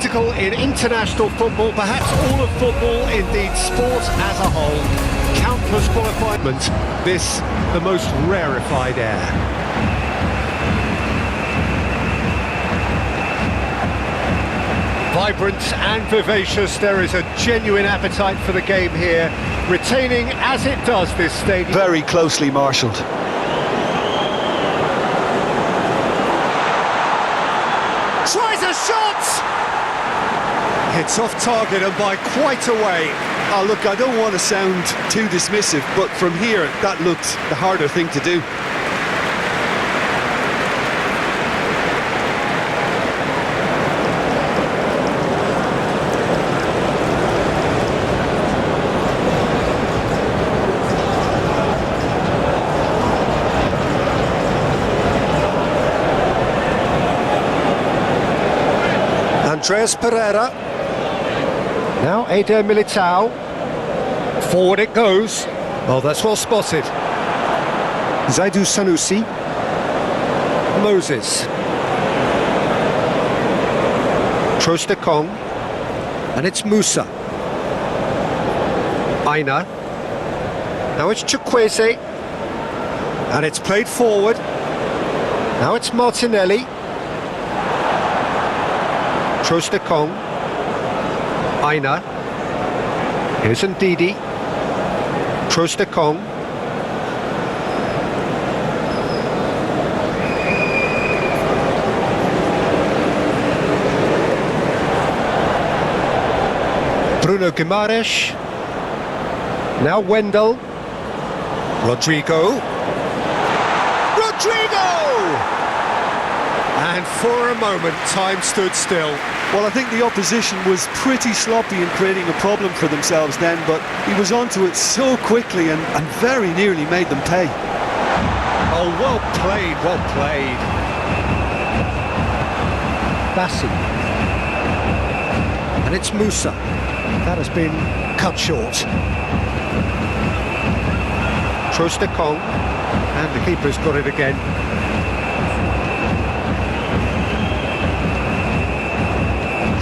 spectacle in international football, perhaps all of football, indeed sport as a whole. Countless qualifiers. This, the most rarefied air. Vibrant and vivacious, there is a genuine appetite for the game here, retaining as it does this stadium. Very closely marshalled. Tries a shot! Hits off target and by quite a way. Oh, look, I don't want to sound too dismissive, but from here, that looked the harder thing to do. Andreas Pereira. Now Eder Militao. Forward it goes. Oh, that's well spotted. Zaidu Sanusi. Moses. Trostekong. And it's Musa. Aina. Now it's Chukwueze. And it's played forward. Now it's Martinelli. Trostekong. Aina. Here's Ndidi. Trostekong. Bruno Guimaraes. Now Wendell. Rodrigo. And for a moment, time stood still. Well, I think the opposition was pretty sloppy in creating a problem for themselves then, but he was onto it so quickly and very nearly made them pay. Oh, well played, well played. Bassi. And it's Musa. That has been cut short. Trostekong. And the keeper's got it again.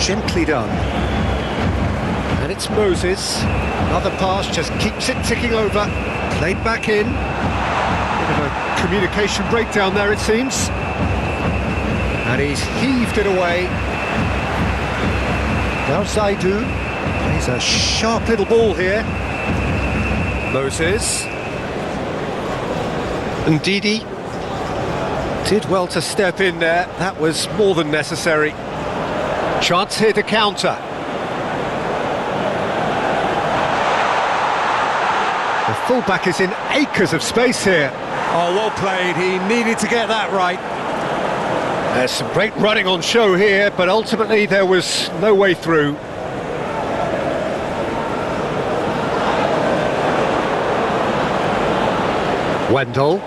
Gently done. And it's Moses. Another pass, just keeps it ticking over. Played back in. Bit of a communication breakdown there, it seems. And he's heaved it away. Now Zaidu. Plays a sharp little ball here. Moses. Ndidi. Did well to step in there. That was more than necessary. Chance here to counter. The fullback is in acres of space here. Oh, well played. He needed to get that right. There's some great running on show here, but ultimately there was no way through. Wendell.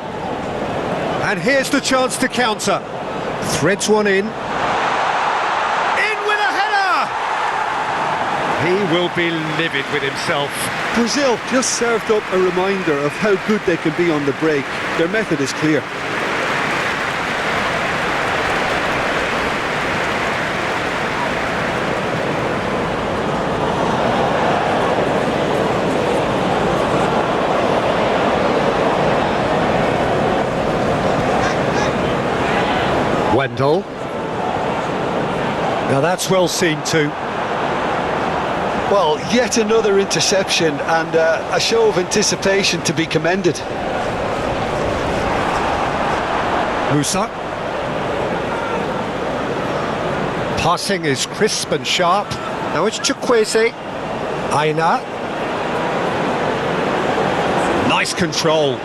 And here's the chance to counter. Threads one in. He will be livid with himself. Brazil just served up a reminder of how good they can be on the break. Their method is clear. Wendell. Now that's well seen too. Well, yet another interception and a show of anticipation to be commended. Musa. Passing is crisp and sharp. Now it's Chukwueze. Aina. Nice control.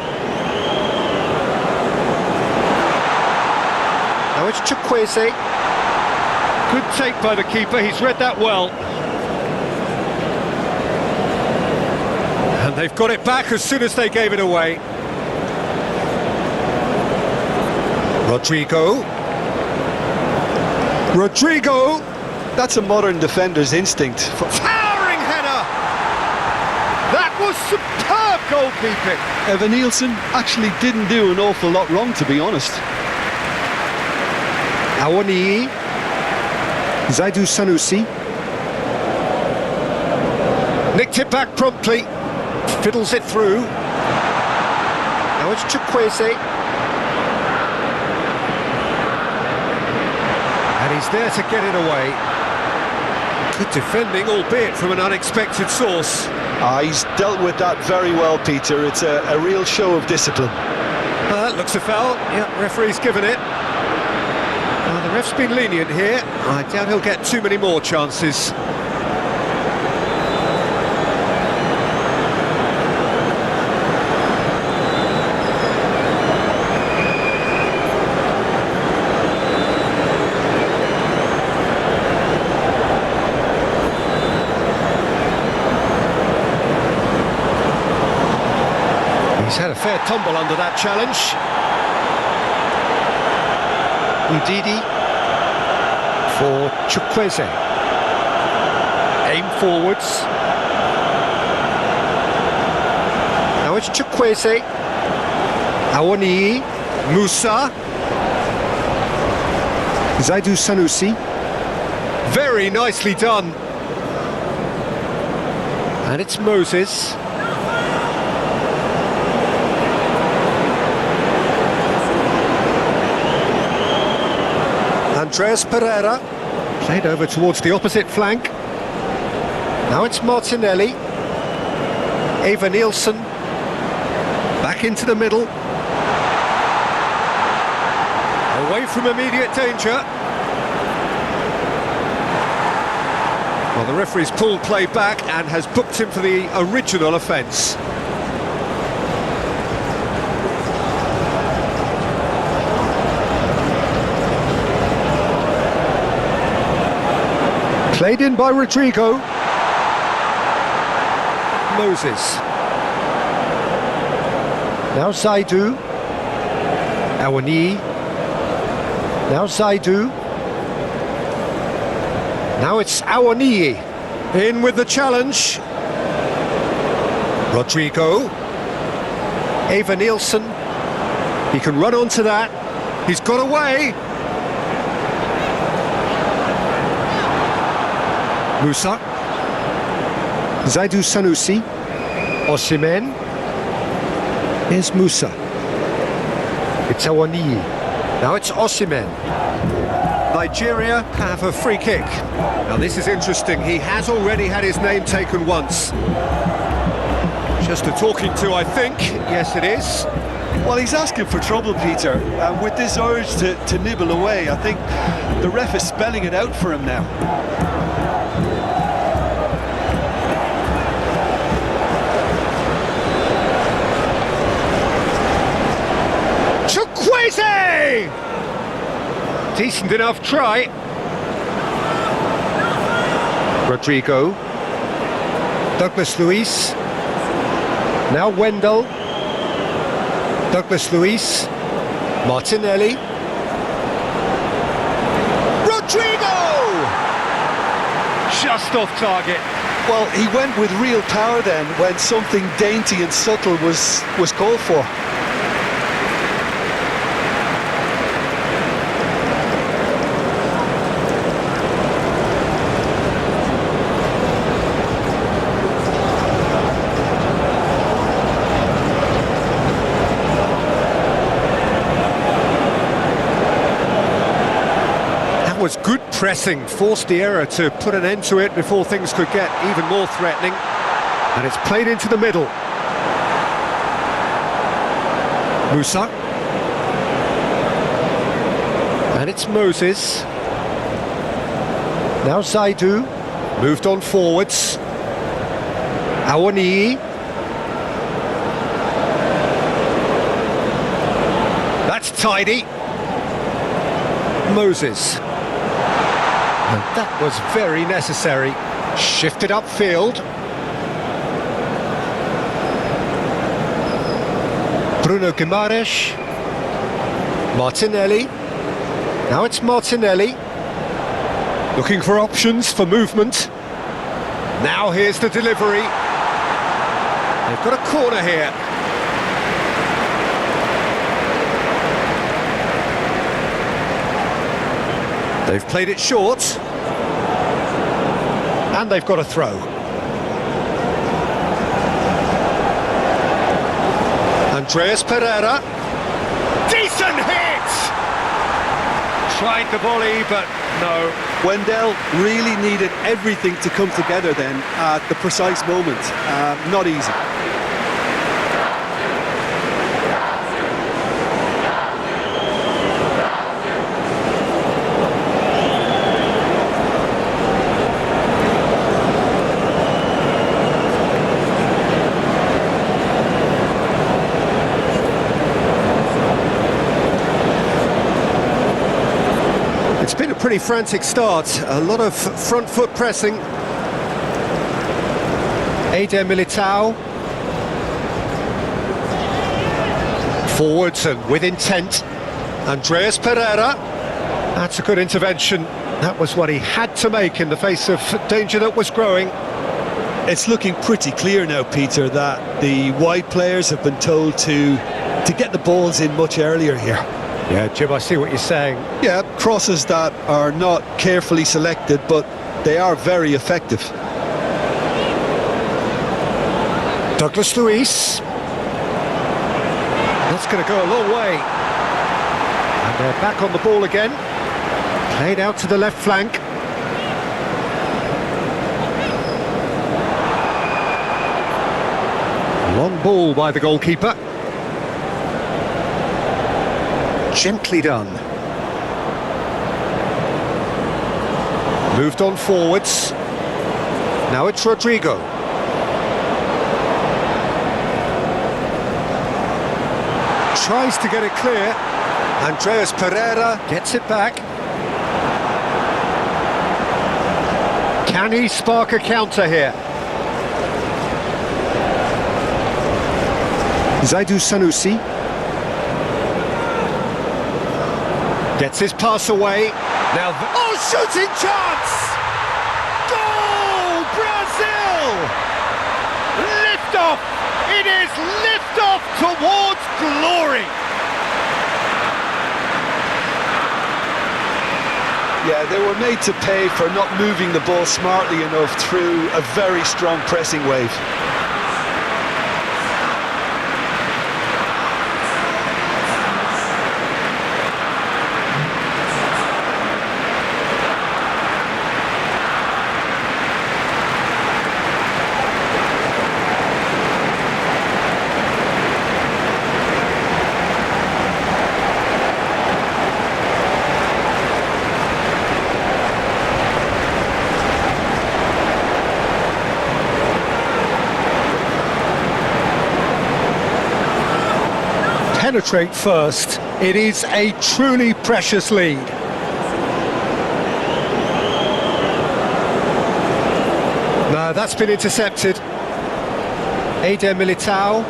Now it's Chukwueze. Good take by the keeper, he's read that well. And they've got it back as soon as they gave it away. Rodrigo. That's a modern defender's instinct. Towering header! That was superb goalkeeping. Evan Nielsen actually didn't do an awful lot wrong, to be honest. Awani. Zaidu Sanusi. Nicked it back promptly. Fiddles it through. Now it's Chukwueze. And he's there to get it away. Good defending, albeit from an unexpected source. He's dealt with that very well, Peter. It's a real show of discipline. That looks a foul. Yeah, referee's given it. The ref's been lenient here. I doubt he'll get too many more chances. He's had a fair tumble under that challenge. Ndidi for Chukwueze. Aim forwards. Now it's Chukwueze. Awoniyi. Musa. Zaidu Sanusi. Very nicely done. And it's Moses. Andreas Pereira, played over towards the opposite flank. Now it's Martinelli. Eva Nielsen, back into the middle. Away from immediate danger. Well, the referee's pulled play back and has booked him for the original offence. Played in by Rodrigo. Moses. Now Zaidu. Awoniyi. Now Zaidu. Now it's Awoniyi. In with the challenge. Rodrigo. Eva Nielsen. He can run onto that. He's got away. Musa. Zaidu Sanusi. Osimhen. Here's Musa. It's Awoniyi. Now it's Osimhen. Nigeria have a free kick. Now this is interesting. He has already had his name taken once. Just a talking to, I think. Yes, it is. Well, he's asking for trouble, Peter. And with this urge to nibble away, I think the ref is spelling it out for him now. Chukwueze! Decent enough try. Rodrigo. Douglas Luiz. Now Wendell. Douglas Luiz. Martinelli. Rodrigo! Just off target. Well, he went with real power then when something dainty and subtle was called for. Was good pressing, forced the error to put an end to it before things could get even more threatening, and it's played into the middle. Musa, and it's Moses. Now Zaidu, moved on forwards. Awoniyi. That's tidy. Moses. And that was very necessary. Shifted upfield. Bruno Guimaraes. Martinelli. Now it's Martinelli. Looking for options for movement. Now here's the delivery. They've got a corner here. They've played it short. And they've got a throw. Andreas Pereira. Decent hit! Tried the volley, but no. Wendell really needed everything to come together then at the precise moment. Not easy. It's been a pretty frantic start, a lot of front foot pressing. Eder Militao. Forwards and with intent. Andreas Pereira. That's a good intervention. That was what he had to make in the face of danger that was growing. It's looking pretty clear now, Peter, that the wide players have been told to get the balls in much earlier here. Yeah, Jim, I see what you're saying. Yeah, crosses that are not carefully selected, but they are very effective. Douglas Luiz. That's going to go a long way. And they're back on the ball again. Played out to the left flank. Long ball by the goalkeeper. Gently done. Moved on forwards. Now it's Rodrigo. Tries to get it clear. Andreas Pereira gets it back. Can he spark a counter here? Zaidu Sanusi. Gets his pass away. Now, shooting chance! Goal, Brazil! Lift off! It is lift off towards glory! Yeah, they were made to pay for not moving the ball smartly enough through a very strong pressing wave. Penetrate first. It is a truly precious lead. No, that's been intercepted. Eder Militao.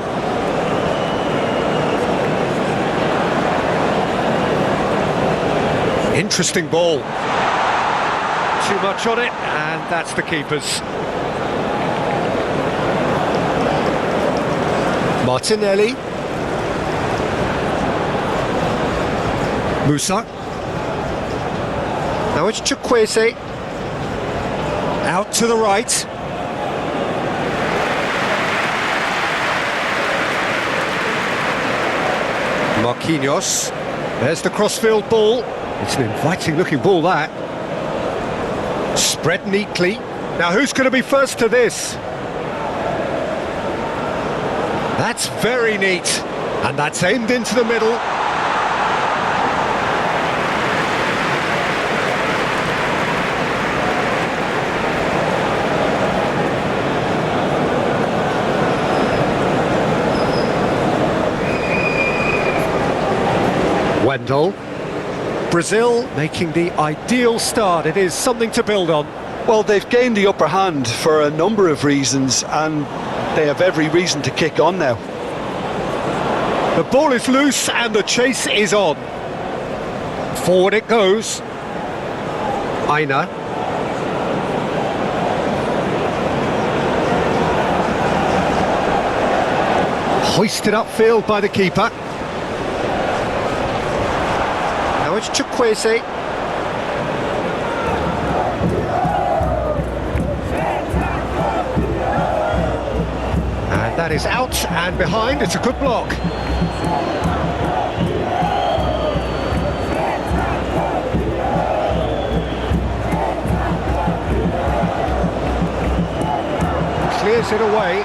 Interesting ball. Too much on it, and that's the keeper's. Martinelli. Musa. Now it's Chukwueze. Out to the right. Marquinhos. There's the crossfield ball. It's an inviting looking ball, that. Spread neatly. Now who's going to be first to this? That's very neat. And that's aimed into the middle. Wendell. Brazil making the ideal start. It is something to build on. Well, they've gained the upper hand for a number of reasons, and they have every reason to kick on now. The ball is loose and the chase is on. Forward it goes. Aina. Hoisted upfield by the keeper. Now it's Chukwueze. That is out and behind. It's a good block. Clears it away.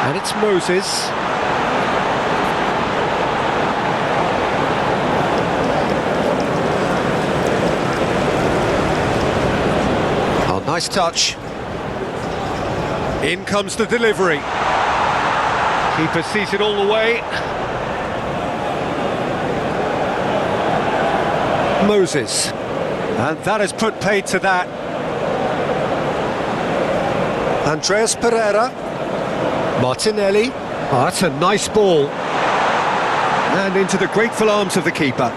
And it's Moses. Oh, nice touch. In comes the delivery. Keeper sees it all the way. Moses. And that has put paid to that. Andreas Pereira. Martinelli. Oh, that's a nice ball. And into the grateful arms of the keeper.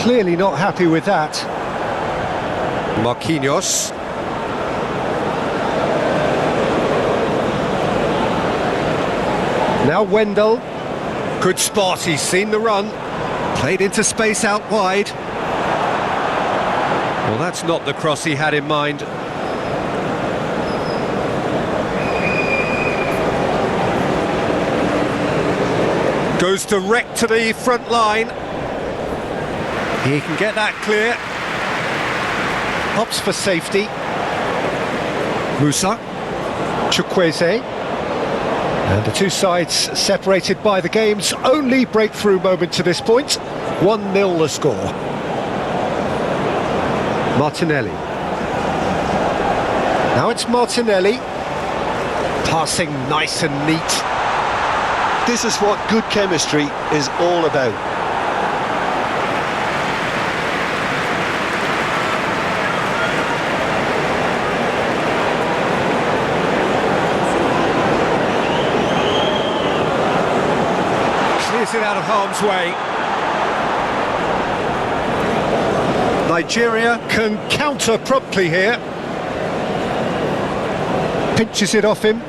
Clearly not happy with that. Marquinhos. Now Wendell. Good spot, he's seen the run. Played into space out wide. Well, that's not the cross he had in mind. Goes direct to the front line. He can get that clear. Opts for safety. Musa. Chukwueze. And the two sides separated by the game's only breakthrough moment to this point. 1-0 the score. Martinelli. Now it's Martinelli. Passing nice and neat. This is what good chemistry is all about. Clears it out of harm's way. Nigeria can counter promptly here. Pinches it off him.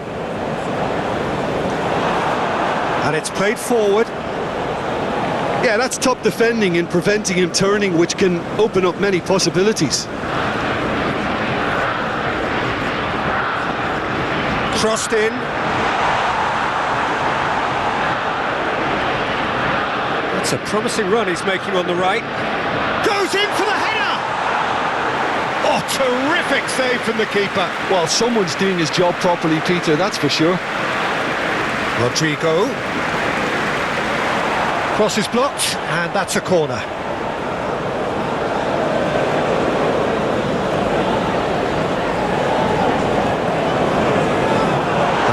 And it's played forward. Yeah, that's top defending and preventing him turning, which can open up many possibilities. Crossed in. That's a promising run he's making on the right. Goes in for the header! Oh, terrific save from the keeper. Well, someone's doing his job properly, Peter, that's for sure. Rodrigo. Cross is blocked, and that's a corner.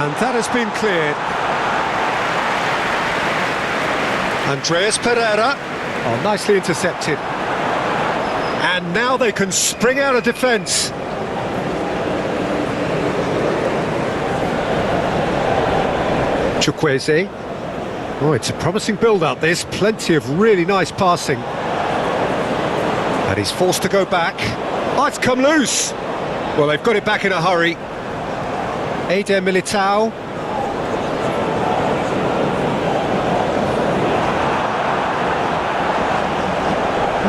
And that has been cleared. Andreas Pereira. Oh, nicely intercepted. And now they can spring out of defence. Chukwueze. Oh, it's a promising build-up, this. Plenty of really nice passing. And he's forced to go back. Oh, it's come loose! Well, they've got it back in a hurry. Eder Militao.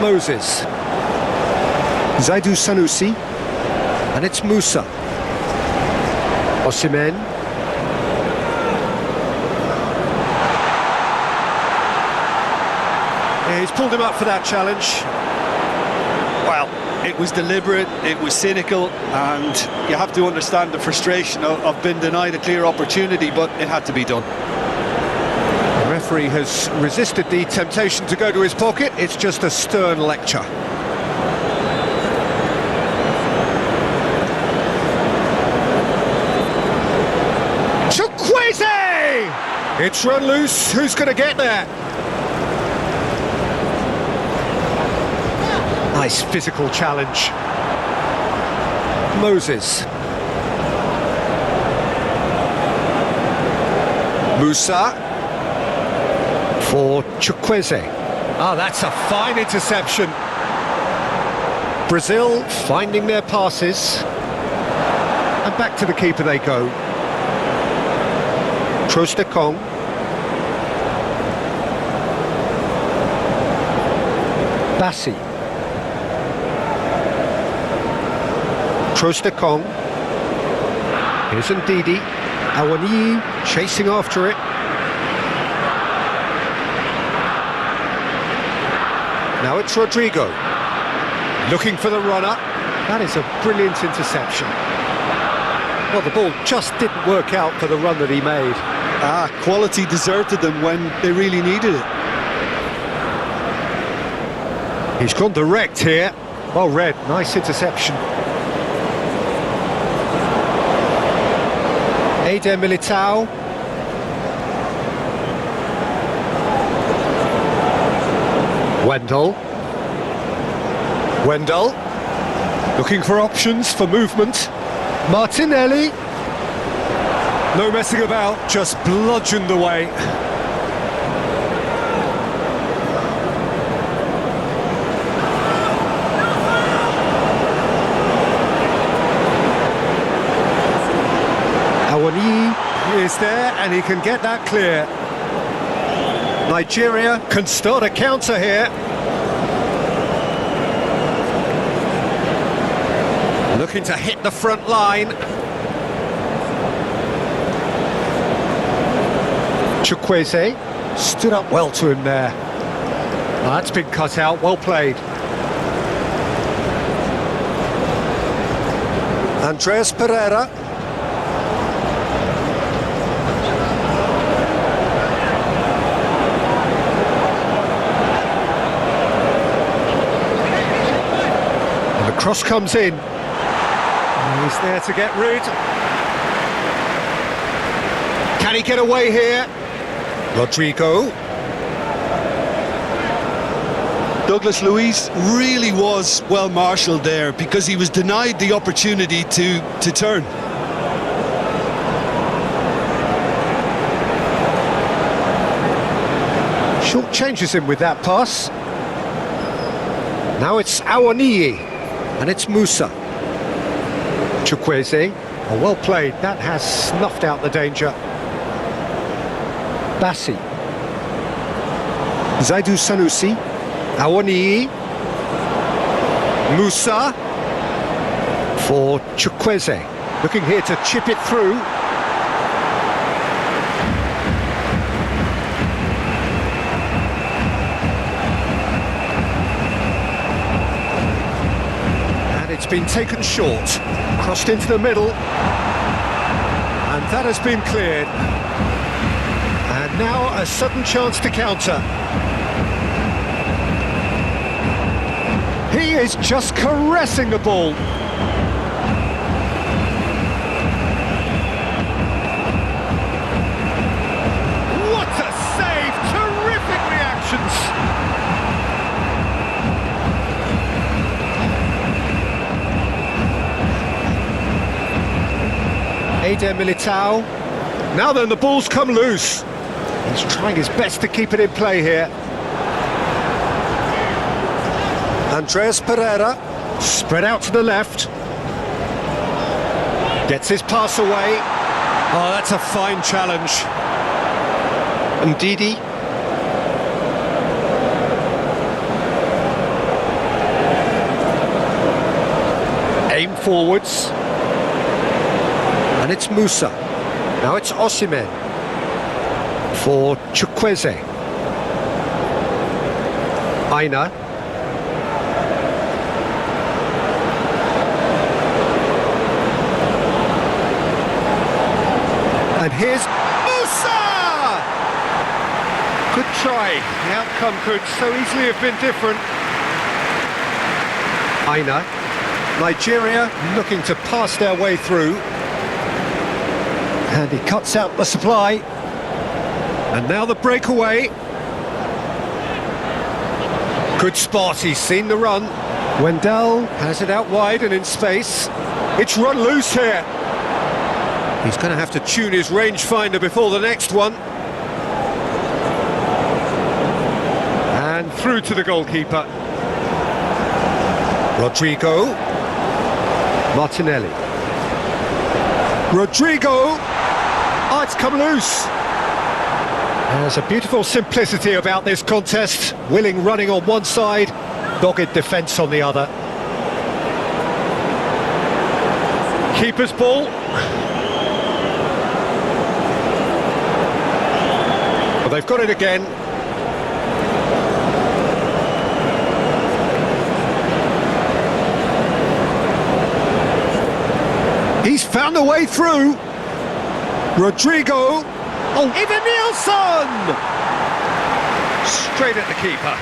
Moses. Zaidu Sanusi. And it's Musa. Osimhen. He's pulled him up for that challenge. Well, it was deliberate, it was cynical, and you have to understand the frustration of being denied a clear opportunity, but it had to be done. The referee has resisted the temptation to go to his pocket. It's just a stern lecture. Chukwueze! It's run loose. Who's going to get there? Nice physical challenge. Moses. Musa. For Chukwueze. Ah, that's a fine interception. Brazil finding their passes. And back to the keeper they go. Trostekong. Bassi. Trostekong. Here's Ndidi. Awani chasing after it. Now it's Rodrigo. Looking for the runner. That is a brilliant interception. Well, the ball just didn't work out for the run that he made. Quality deserted them when they really needed it. He's gone direct here. Well read, nice interception. Eder Militao. Wendell. Looking for options for movement. Martinelli. No messing about, just bludgeoned away. Awani is there and he can get that clear. Nigeria can start a counter here. Looking to hit the front line. Chukwueze stood up well to him there. That's been cut out, well played. Andreas Pereira. And the cross comes in. He's there to get rid. Can he get away here? Rodrigo. Douglas Luiz really was well marshalled there because he was denied the opportunity to turn. Short changes him with that pass. Now it's Awani and it's Musa. Chukwueze, oh, well played, that has snuffed out the danger. Bassi. Zaidu Sanusi. Awani. Musa. For Chukwueze. Looking here to chip it through. And it's been taken short. Crossed into the middle. And that has been cleared. And now a sudden chance to counter. He is just caressing the ball. What a save! Terrific reactions! Eder Militao. Now then, the ball's come loose. He's trying his best to keep it in play here. Andreas Pereira, spread out to the left. Gets his pass away. Oh, that's a fine challenge. Ndidi. Aim forwards. And it's Musa. Now it's Osimhen. For Chukwueze. Aina. And here's Musa! Good try. The outcome could so easily have been different. Aina. Nigeria looking to pass their way through. And he cuts out the supply. And now the breakaway. Good spot, he's seen the run. Wendell has it out wide and in space. It's run loose here. He's going to have to tune his rangefinder before the next one. And through to the goalkeeper. Rodrigo. Martinelli. Rodrigo. Oh, it's come loose. There's a beautiful simplicity about this contest. Willing running on one side, dogged defence on the other. Keeper's ball. Well, they've got it again. He's found a way through. Rodrigo. Oh, Ivan Nielsen! Straight at the keeper.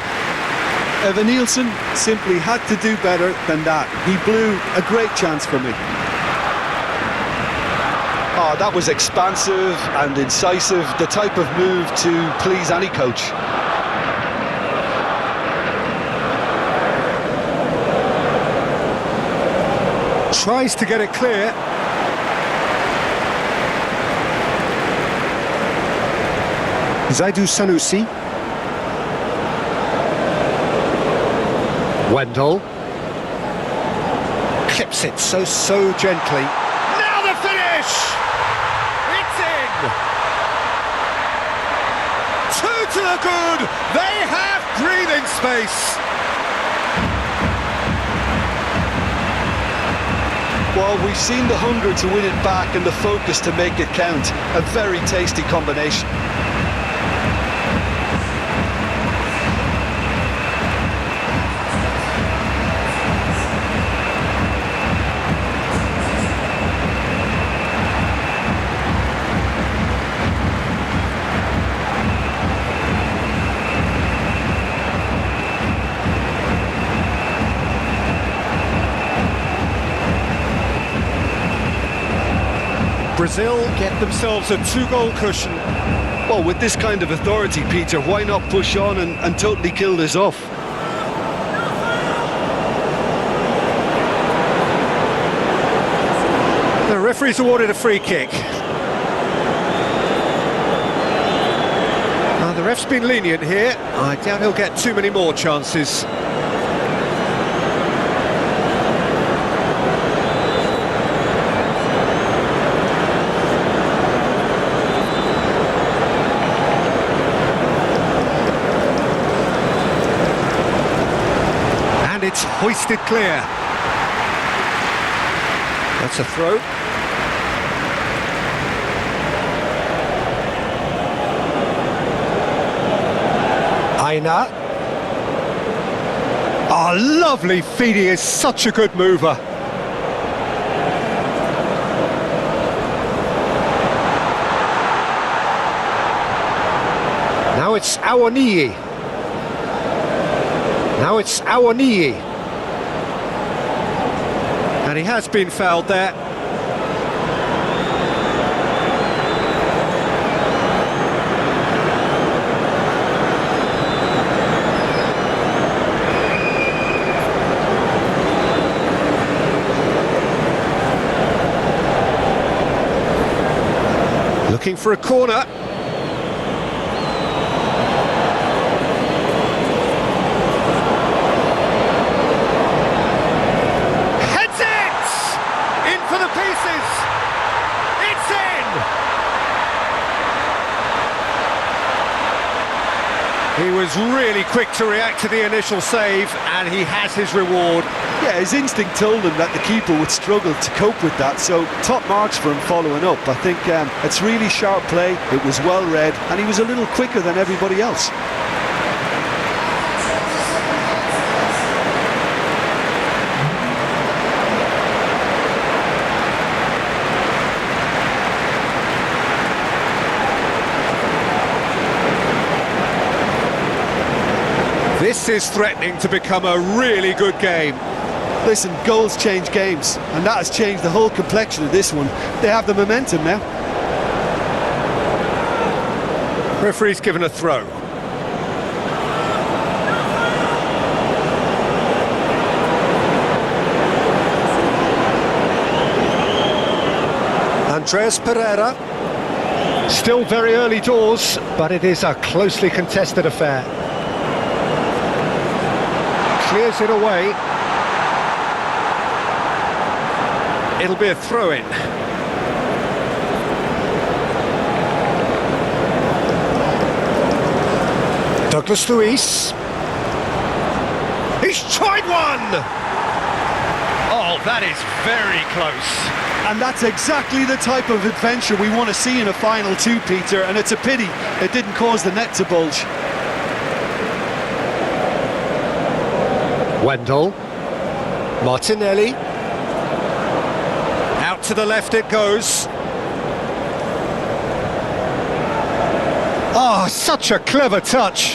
Evan Nielsen simply had to do better than that. He blew a great chance for me. Oh, that was expansive and incisive, the type of move to please any coach. Tries to get it clear. Zaidu Sanusi. Wendell. Clips it so gently. Now the finish! It's in! Two to the good! They have breathing space! Well, we've seen the hunger to win it back and the focus to make it count. A very tasty combination. Brazil get themselves a 2-goal cushion. Well, with this kind of authority, Peter, why not push on and totally kill this off? The referee's awarded a free kick. The ref's been lenient here. I doubt he'll get too many more chances. It's hoisted clear. That's a throw. Aina. Oh, lovely feed. He is such a good mover. Now it's Awaniyi. Now it's Awaniyi. And he has been fouled there. Looking for a corner. He was really quick to react to the initial save, and he has his reward. Yeah, his instinct told him that the keeper would struggle to cope with that, so top marks for him following up. I think it's really sharp play, it was well read, and he was a little quicker than everybody else. This is threatening to become a really good game. Listen, goals change games, and that has changed the whole complexion of this one. They have the momentum now. Referee's given a throw. Andreas Pereira. Still very early doors, but it is a closely contested affair. Clears it away. It'll be a throw-in. Douglas Luiz. He's tried one! Oh, that is very close. And that's exactly the type of adventure we want to see in a final two, Peter, and it's a pity it didn't cause the net to bulge. Wendell. Martinelli. Out to the left it goes. Oh, such a clever touch.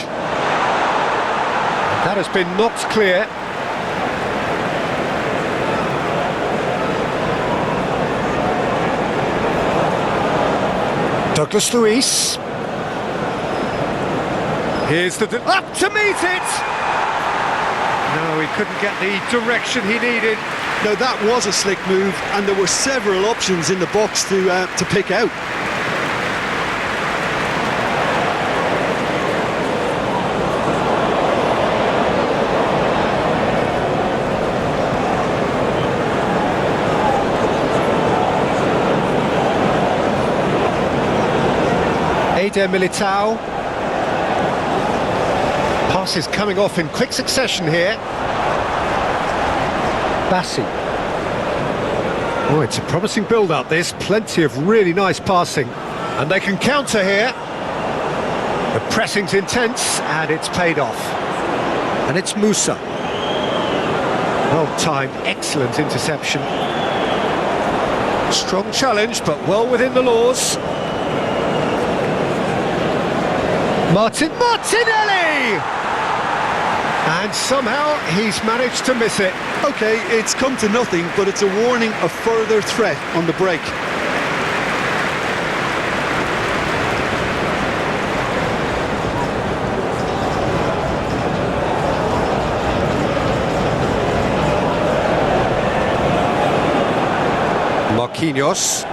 That has been knocked clear. Douglas Luiz. Here's the... up to meet it! No, he couldn't get the direction he needed. Now that was a slick move, and there were several options in the box to pick out. Eder Militao. Passes coming off in quick succession here. Bassi. Oh, it's a promising build-up, this. Plenty of really nice passing. And they can counter here. The pressing's intense, and it's paid off. And it's Musa. Well timed, excellent interception. Strong challenge, but well within the laws. Martinelli! And somehow he's managed to miss it. OK, it's come to nothing, but it's a warning of further threat on the break. Marquinhos.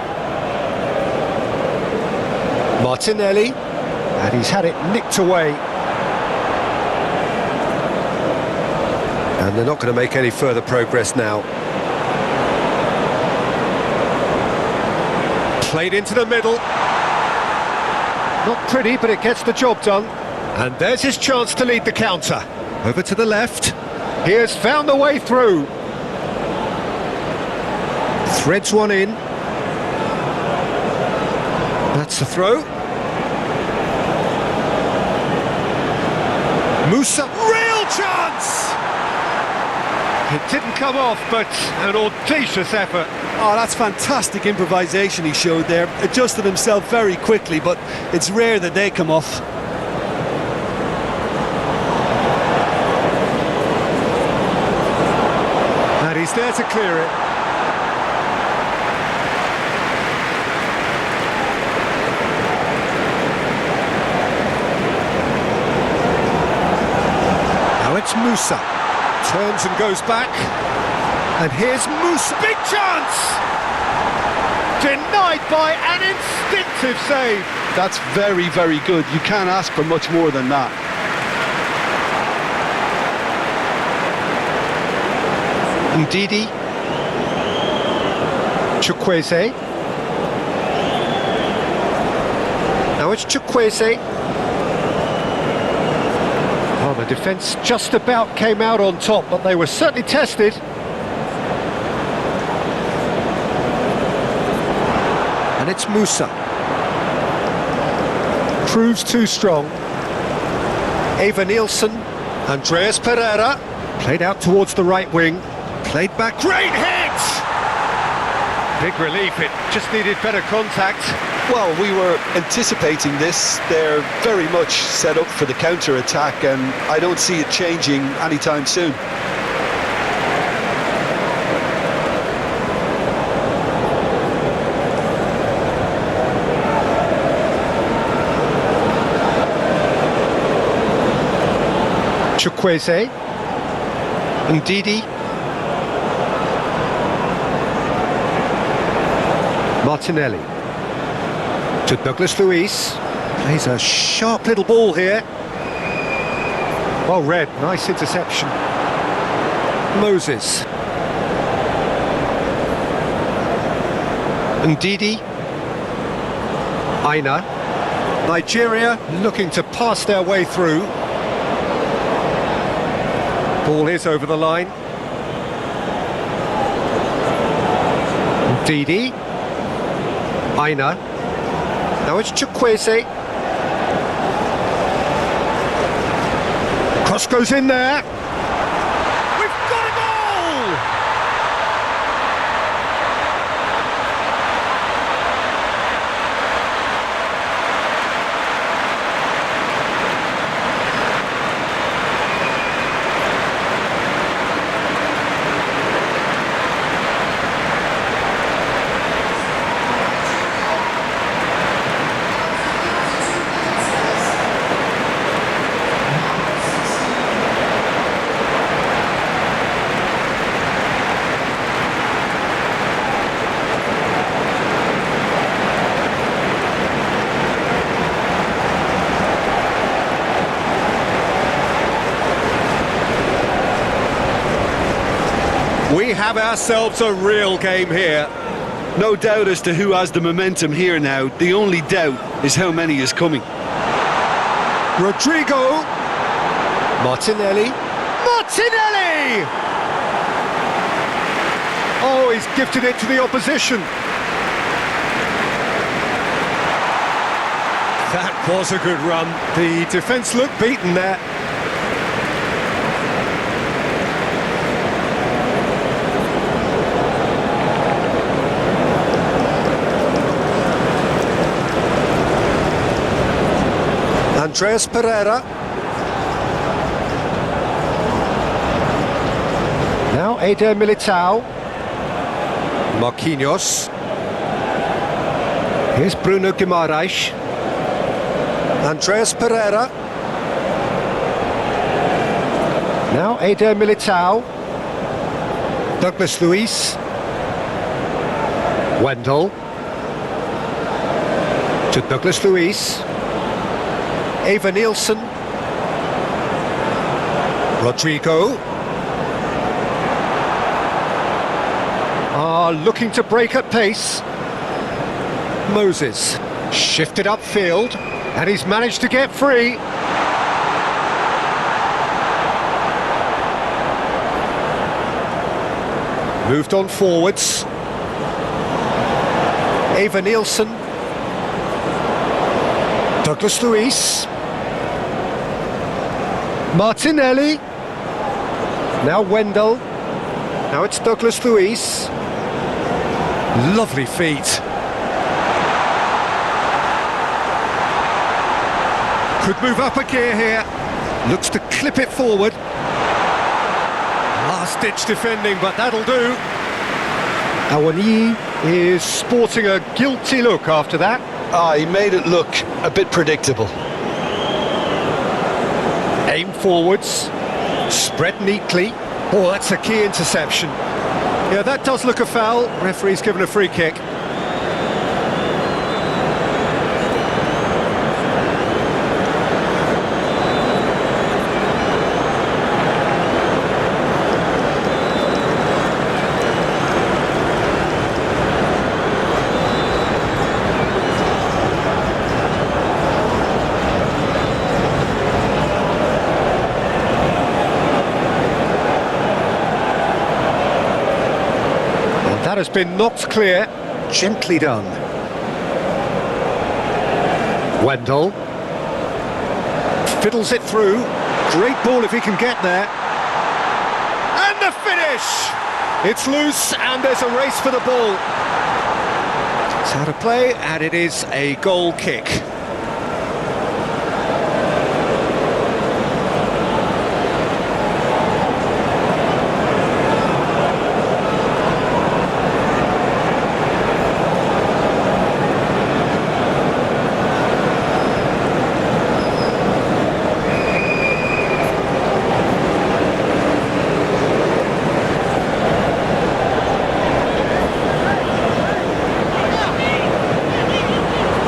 Martinelli. And he's had it nicked away. And they're not going to make any further progress now. Played into the middle. Not pretty, but it gets the job done. And there's his chance to lead the counter. Over to the left. He has found the way through. Threads one in. That's the throw. Musa, real chance! It didn't come off, but an audacious effort. Oh, that's fantastic improvisation he showed there. Adjusted himself very quickly, but it's rare that they come off. And he's there to clear it. It's Musa, turns and goes back, and here's Musa, big chance! Denied by an instinctive save. That's very, very good. You can't ask for much more than that. Ndidi, Chukwueze. Now it's Chukwueze. Oh, the defence just about came out on top, but they were certainly tested. And it's Musa. Proves too strong. Eva Nielsen, Andreas Pereira. Played out towards the right wing. Played back, great hit! Big relief, it just needed better contact. Well, we were anticipating this. They're very much set up for the counter-attack, and I don't see it changing anytime soon. Chukwueze. Ndidi. Martinelli. To Douglas Luiz. Plays a sharp little ball here. Well read, nice interception. Moses. Ndidi. Aina. Nigeria looking to pass their way through. Ball is over the line. Didi. Aina. Now it's Chukwueze. Cross goes in there. We've got a goal! We have ourselves a real game here. No doubt as to who has the momentum here now. The only doubt is how many is coming. Rodrigo. Martinelli. Martinelli! Oh, he's gifted it to the opposition. That was a good run. The defence looked beaten there. Andreas Pereira. Now Eder Militao. Marquinhos. Here's Bruno Guimaraes. Andreas Pereira. Now Eder Militao. Douglas Luiz. Wendell. To Douglas Luiz. Eva Nielsen. Rodrigo. Looking to break at pace. Moses. Shifted upfield. And he's managed to get free. Moved on forwards. Eva Nielsen. Douglas Luiz. Martinelli. Now Wendell. Now it's Douglas Luiz. Lovely feet. Could move up a gear here. Looks to clip it forward. Last-ditch defending, but that'll do. Awani is sporting a guilty look after that. He made it look a bit predictable. Aim forwards. Spread neatly. Oh, that's a key interception. Yeah, that does look a foul. Referee's given a free kick. That has been knocked clear. Gently done. Wendell. Fiddles it through. Great ball if he can get there. And the finish! It's loose and there's a race for the ball. It's out of play and it is a goal kick.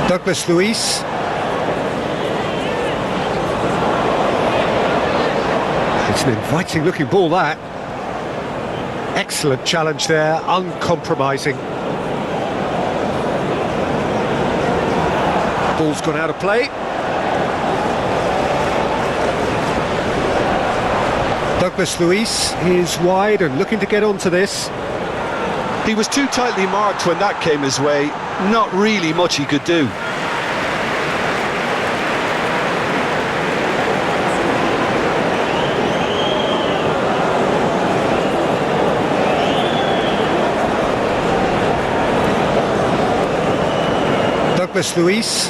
Douglas Luiz. It's an inviting looking ball, that. Excellent challenge there, uncompromising. Ball's gone out of play. Douglas Luiz is wide and looking to get onto this. He was too tightly marked when that came his way. Not really much he could do. Luis,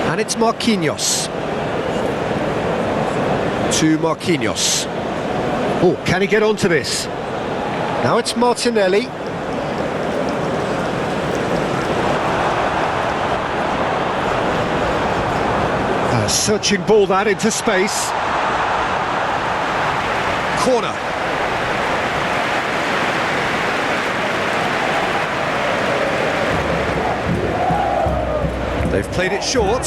and it's Marquinhos to Marquinhos. Oh, can he get onto this? Now it's Martinelli. A searching ball that into space. Corner. They've played it short.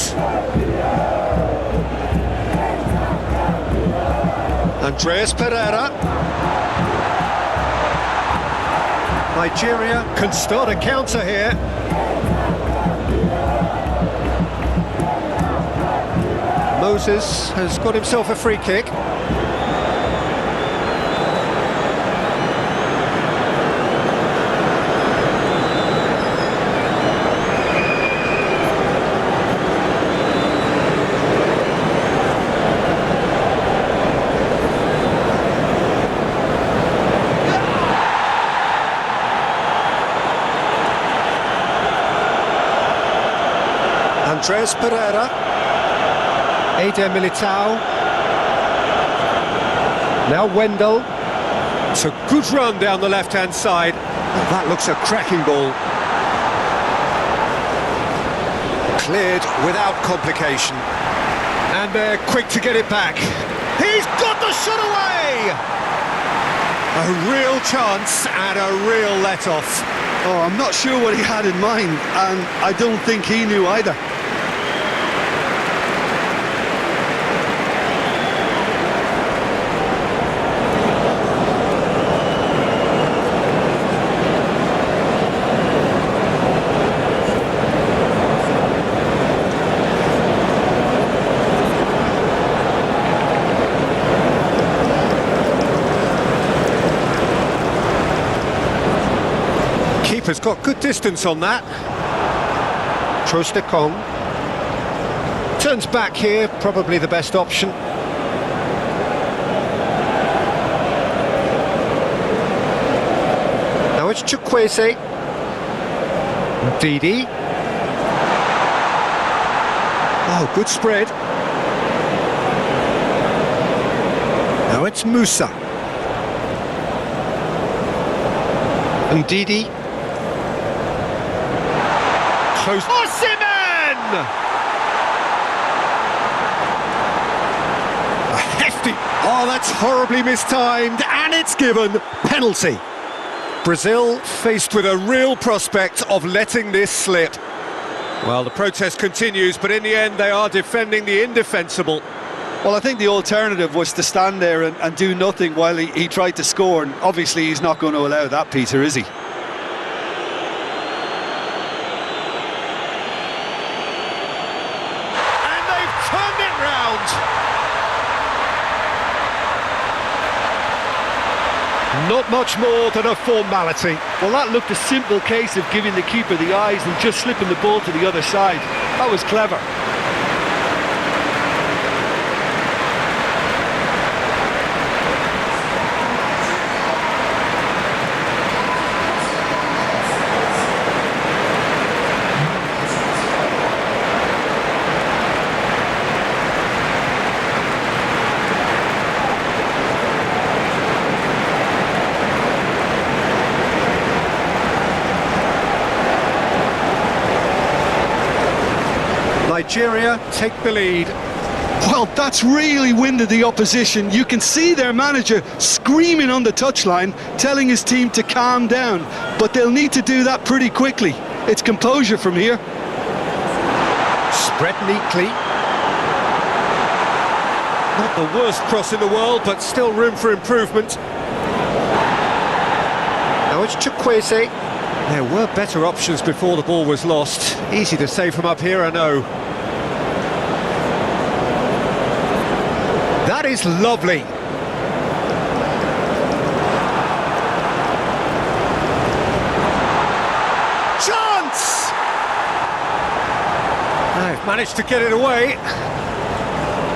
Andreas Pereira. Nigeria can start a counter here. Moses has got himself a free kick. Andreas Pereira, Eder Militao, now Wendell. It's a good run down the left-hand side. Oh, that looks a cracking ball. Cleared without complication. And they're quick to get it back. He's got the shot away! A real chance and a real let-off. Oh, I'm not sure what he had in mind, and I don't think he knew either. Keeper's got good distance on that. Trostekong turns back here, probably the best option. Now it's Chukwueze. Didi. Oh, good spread. Now it's Musa. And Didi. Close. Osimhen! A hefty. Oh, that's horribly mistimed, and it's given. Penalty. Brazil faced with a real prospect of letting this slip. Well, the protest continues, but in the end they are defending the indefensible. Well, I think the alternative was to stand there and do nothing while he tried to score, and obviously he's not going to allow that, Peter, is he? Turned it round. Not much more than a formality. Well, that looked a simple case of giving the keeper the eyes and just slipping the ball to the other side. That was clever. Nigeria take the lead. Well, that's really winded the opposition. You can see their manager screaming on the touchline, telling his team to calm down. But they'll need to do that pretty quickly. It's composure from here. Spread neatly. Not the worst cross in the world, but still room for improvement. Now it's Chukwueze. There were better options before the ball was lost. Easy to say from up here, I know. That is lovely. managed to get it away.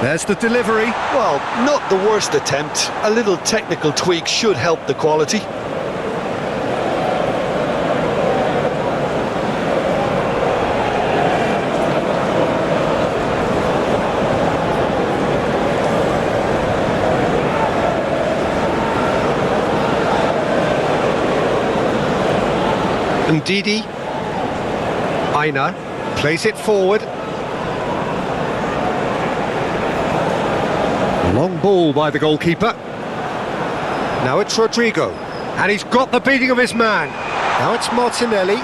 There's the delivery. Well, not the worst attempt. A little technical tweak should help the quality. Ndidi. Aina plays it forward. Long ball by the goalkeeper. Now it's Rodrigo. And he's got the beating of his man. Now it's Martinelli.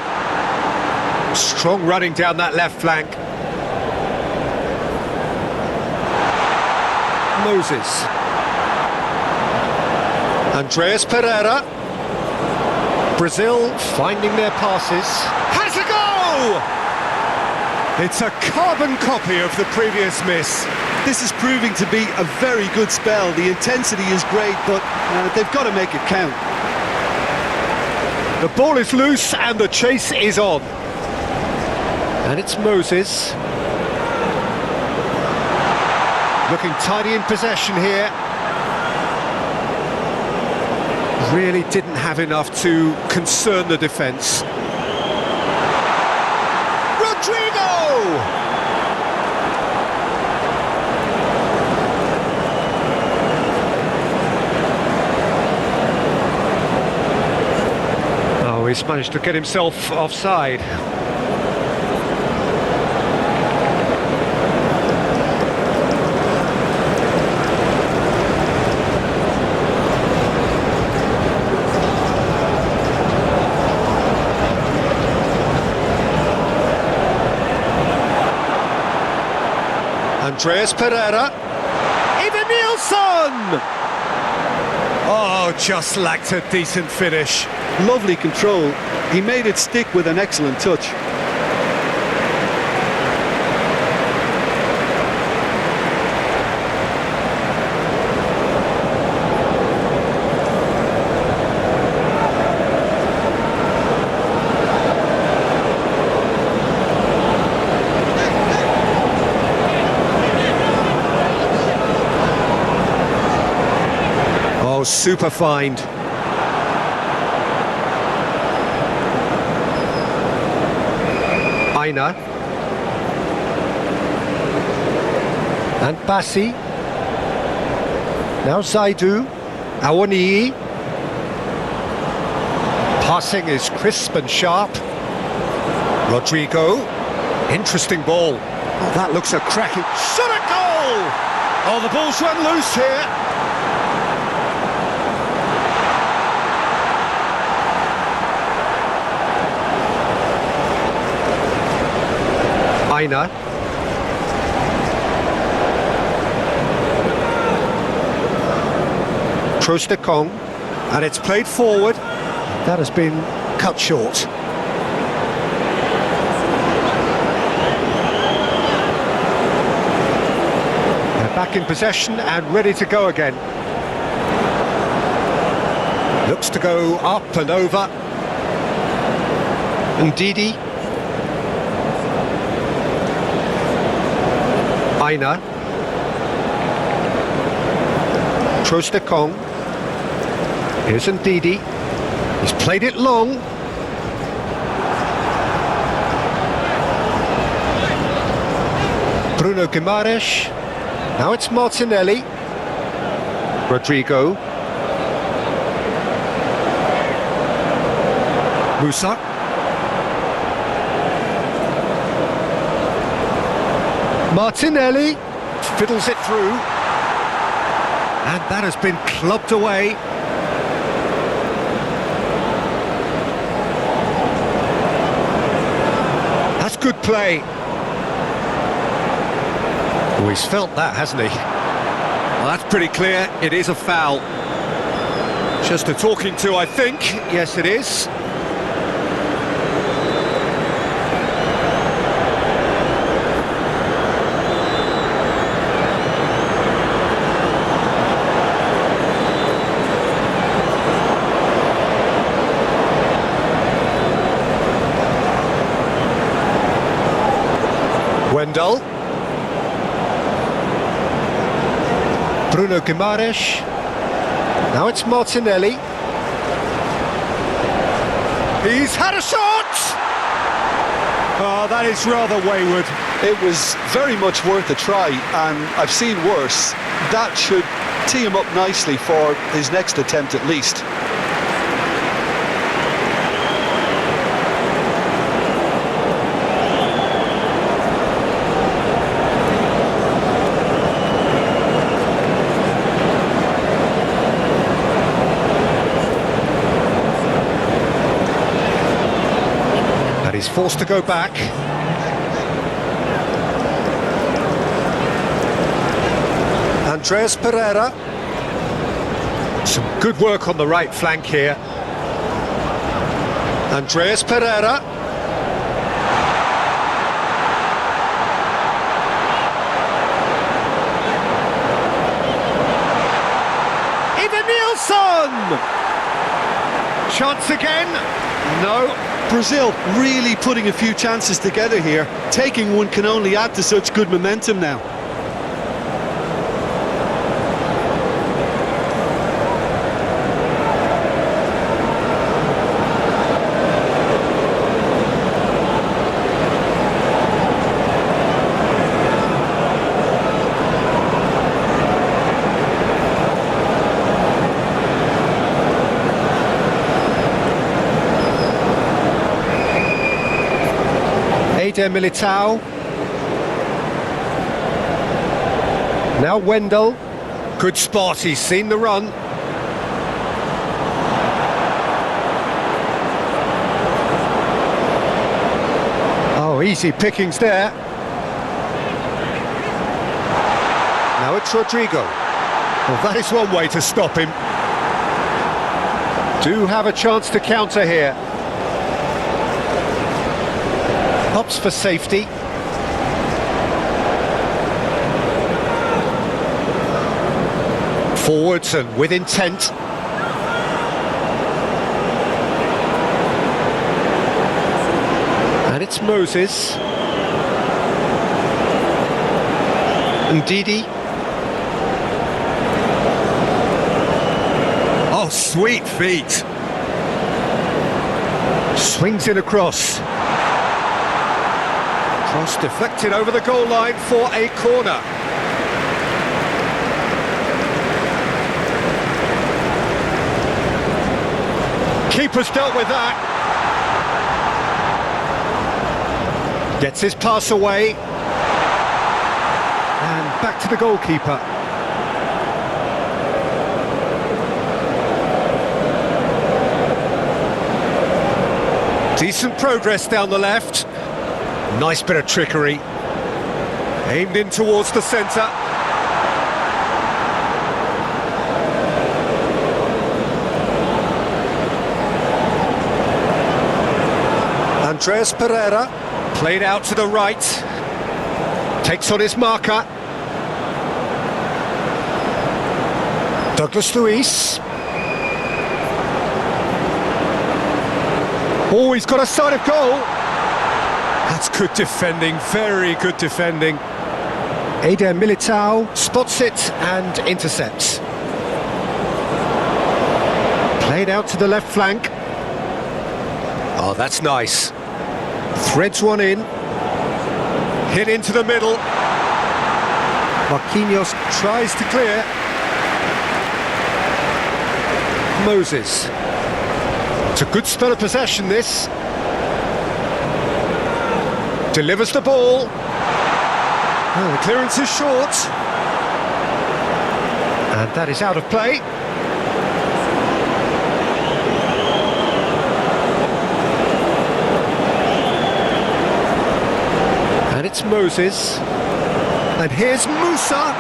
Strong running down that left flank. Moses. Andreas Pereira. Brazil finding their passes. Has a go! It's a carbon copy of the previous miss. This is proving to be a very good spell. The intensity is great, but they've got to make it count. The ball is loose and the chase is on. And it's Moses. Looking tidy in possession here. Really didn't have enough to concern the defence. Rodrigo! Oh, he's managed to get himself offside. Andreas Pereira. Even Nilsson! Oh, just lacked a decent finish. Lovely control. He made it stick with an excellent touch. Oh, super find. Aina. And Bassi. Now Zaidu. Awani. Passing is crisp and sharp. Rodrigo. Interesting ball. Oh, that looks a cracking shot at goal! Oh, the ball's run loose here. Aina. Trostekong, and it's played forward. That has been cut short. They're back in possession and ready to go again. Looks to go up and over. Ndidi. Aina. Trostekong. Here's Ndidi. He's played it long. Bruno Guimaraes. Now it's Martinelli. Rodrigo. Musa. Martinelli fiddles it through, and that has been clubbed away. That's good play. Oh, he's felt that, hasn't he? Well, that's pretty clear. It is a foul. Just a talking to, I think. Yes, it is. Wendell. Bruno Guimaraes. Now it's Martinelli. He's had a shot! Oh, that is rather wayward. It was very much worth a try, and I've seen worse. That should tee him up nicely for his next attempt at least. And he's forced to go back. Andreas Pereira. Some good work on the right flank here. Andreas Pereira. Evanilson! Chance again? No. Brazil really putting a few chances together here. Taking one can only add to such good momentum now. Militao. Now Wendell. Good spot, he's seen the run. Oh, easy pickings there. Now it's Rodrigo. Well, that is one way to stop him. Do have a chance to counter here. Pops for safety. Forwards and with intent. And it's Moses. And Didi. Oh, sweet feet. Swings in across. Cross deflected over the goal line for a corner. Keeper's dealt with that. Gets his pass away. And back to the goalkeeper. Decent progress down the left. Nice bit of trickery. Aimed in towards the centre. Andreas Pereira, played out to the right. Takes on his marker. Douglas Luiz. Oh, he's got a sight of goal. That's good defending, very good defending. Eder Militao spots it and intercepts. Played out to the left flank. Oh, that's nice. Threads one in. Hit into the middle. Marquinhos tries to clear. Moses. It's a good spell of possession, this. Delivers the ball. Oh, the clearance is short. And that is out of play. And it's Moses. And here's Musa.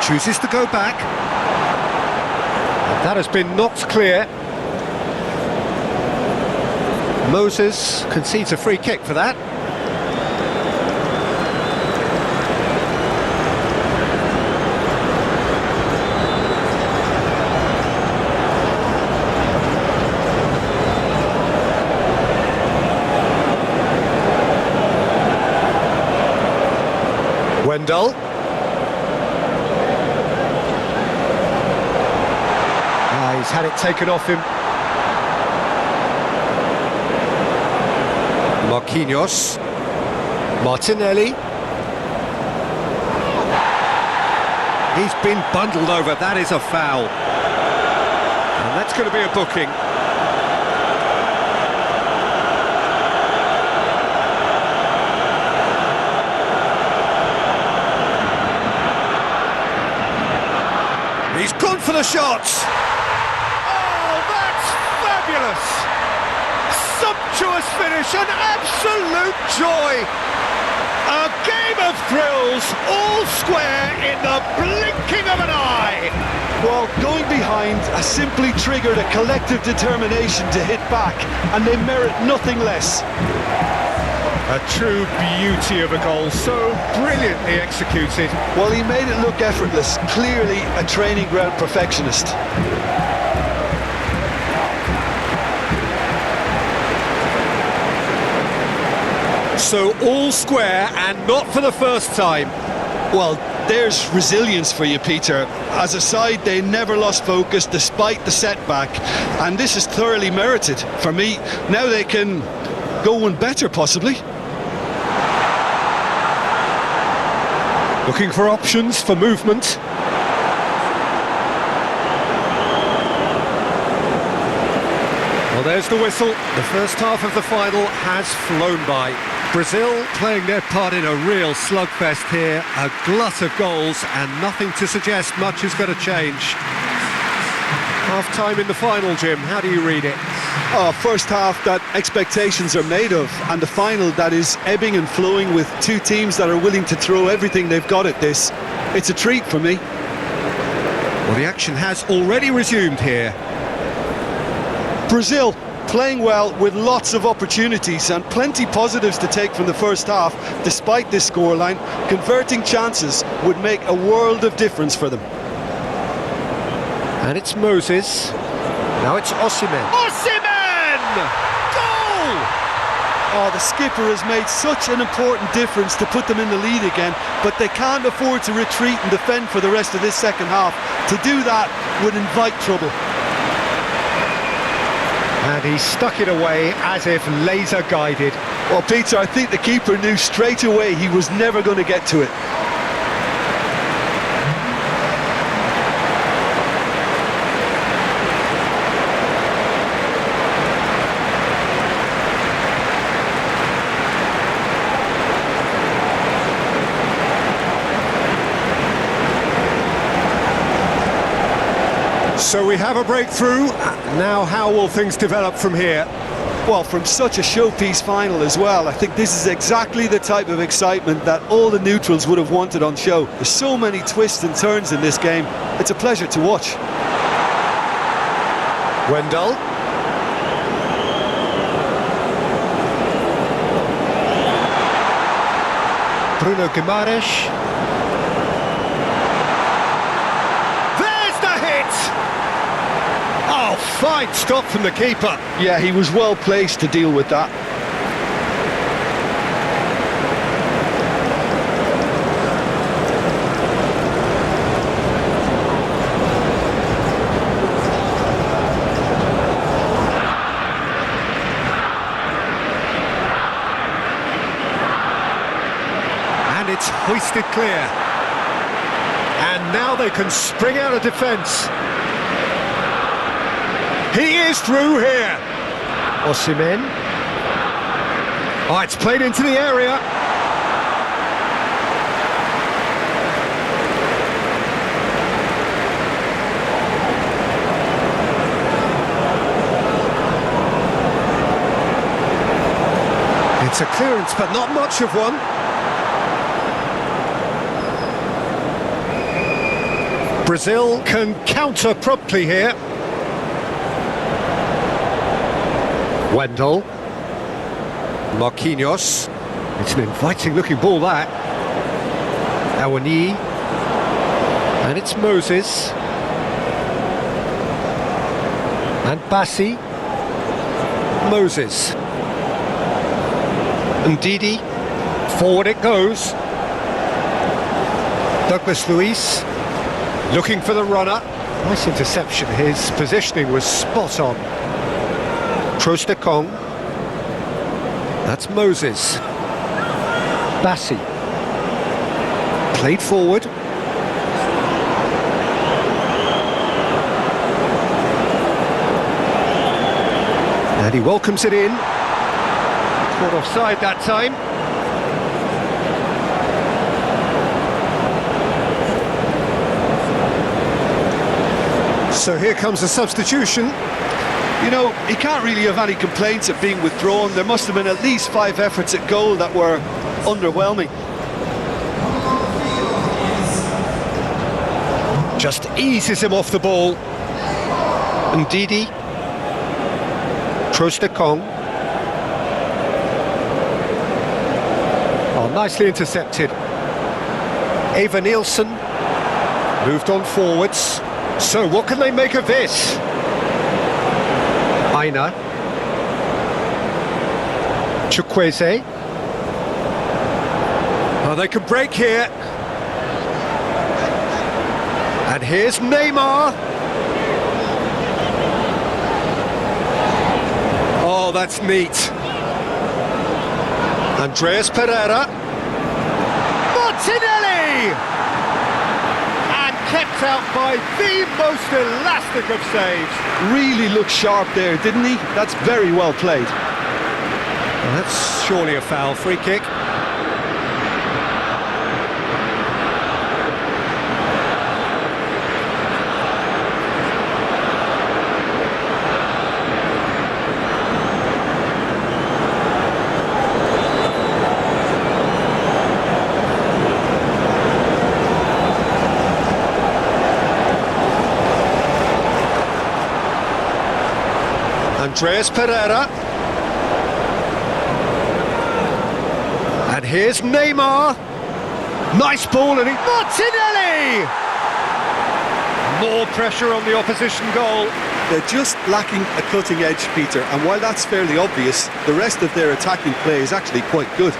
Chooses to go back. And that has been knocked clear. Moses concedes a free kick for that. Wendell. He's had it taken off him. Marquinhos. Martinelli. He's been bundled over, that is a foul. And that's going to be a booking. He's gone for the shots. Oh, that's fabulous. Sumptuous finish, an absolute joy. A game of thrills, all square in the blinking of an eye. Well, going behind has simply triggered a collective determination to hit back, and they merit nothing less. A true beauty of a goal, so brilliantly executed. Well, he made it look effortless, clearly a training ground perfectionist. So all square, and not for the first time. Well, there's resilience for you, Peter. As a side, they never lost focus despite the setback, and this is thoroughly merited. For me, now they can go one better, possibly. Looking for options for movement. Well, there's the whistle. The first half of the final has flown by. Brazil playing their part in a real slugfest here. A glut of goals and nothing to suggest much is going to change. Half-time in the final, Jim. How do you read it? First half that expectations are made of, and the final that is ebbing and flowing with two teams that are willing to throw everything they've got at this. It's a treat for me. Well, the action has already resumed here. Brazil playing well with lots of opportunities and plenty positives to take from the first half. Despite this scoreline, converting chances would make a world of difference for them. And it's Moses. Now it's Osimhen. Osimhen! Goal! Oh, the skipper has made such an important difference to put them in the lead again, but they can't afford to retreat and defend for the rest of this second half. To do that would invite trouble. And he stuck it away as if laser guided. Well, Peter, I think the keeper knew straight away he was never going to get to it. So we have a breakthrough. Now how will things develop from here? Well, from such a showpiece final as well, I think this is exactly the type of excitement that all the neutrals would have wanted on show. There's so many twists and turns in this game. It's a pleasure to watch. Wendell. Bruno Guimaraes. Oh, fine stop from the keeper. Yeah, he was well placed to deal with that. And it's hoisted clear. And now they can spring out of defence. He is through here. Osimhen. Oh, it's played into the area. It's a clearance, but not much of one. Brazil can counter promptly here. Wendell. Marquinhos. It's an inviting looking ball, that. Awani. And it's Moses. And Bassi. Moses. And Didi. Forward it goes. Douglas Luiz looking for the runner. Nice interception. His positioning was spot on. Trostekong. That's Moses. Bassi. Played forward. And he welcomes it in. Caught offside that time. So here comes a substitution. You know, he can't really have any complaints at being withdrawn. There must have been at least 5 efforts at goal that were underwhelming. Just eases him off the ball. And Didi. Trostekong. Oh, nicely intercepted. Eva Nielsen moved on forwards. So what can they make of this? Aina. Chukwueze. Oh, they can break here. And here's Neymar. Oh, that's neat. Andreas Pereira. Martinelli! And kept out by the most elastic of saves. Really looked sharp there, didn't he? That's very well played. Well, that's surely a foul. Free kick. Andreas Pereira. And here's Neymar. Nice ball, and Martinelli! More pressure on the opposition goal. They're just lacking a cutting edge, Peter, and while that's fairly obvious, the rest of their attacking play is actually quite good.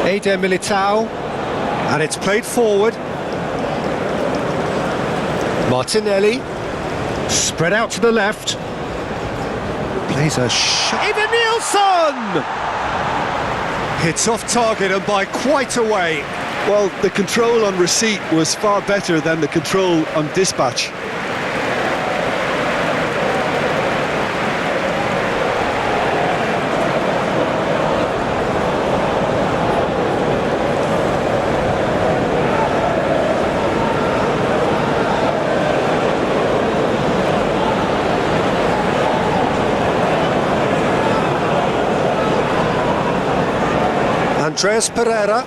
Eder Militao, and it's played forward. Martinelli, spread out to the left. Plays a shot. Eva Nielsen! Hits off target and by quite a way. Well, the control on receipt was far better than the control on dispatch. Andreas Pereira.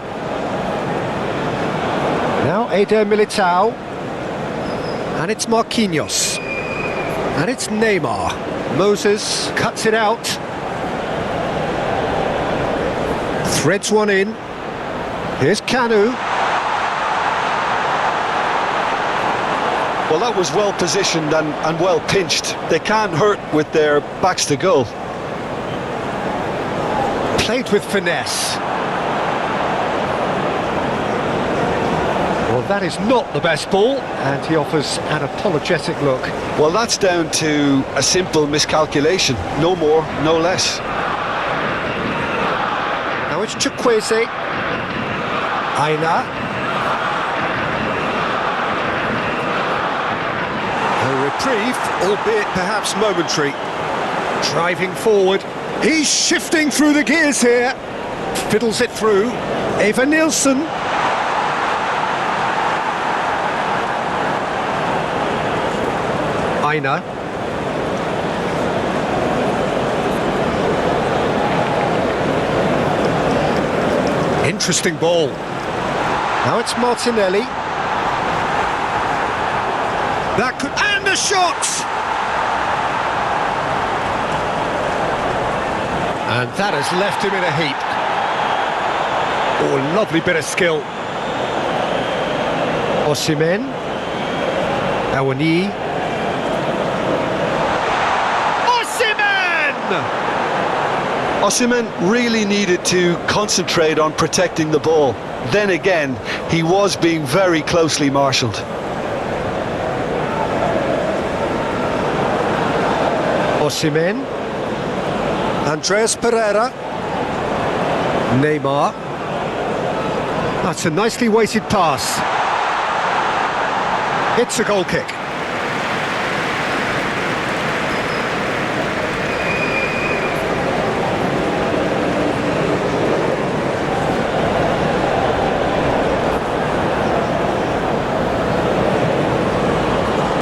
Now Eder Militao. And it's Marquinhos. And it's Neymar. Moses cuts it out. Threads one in. Here's Kanu. Well, that was well positioned and well pinched. They can't hurt with their backs to goal. Played with finesse. Well, that is not the best ball, and he offers an apologetic look. Well, that's down to a simple miscalculation. No more, no less. Now it's Chukwueze. Aina. A reprieve, albeit perhaps momentary. Driving forward. He's shifting through the gears here. Fiddles it through. Eva Nielsen. Aina. Interesting ball. Now it's Martinelli. That could... And the shot! And that has left him in a heap. Oh, lovely bit of skill. Osimhen. Awani. opener. Osimhen really needed to concentrate on protecting the ball. Then again, he was being very closely marshalled. Osimhen. Andreas Pereira. Neymar. That's a nicely weighted pass. It's a goal kick.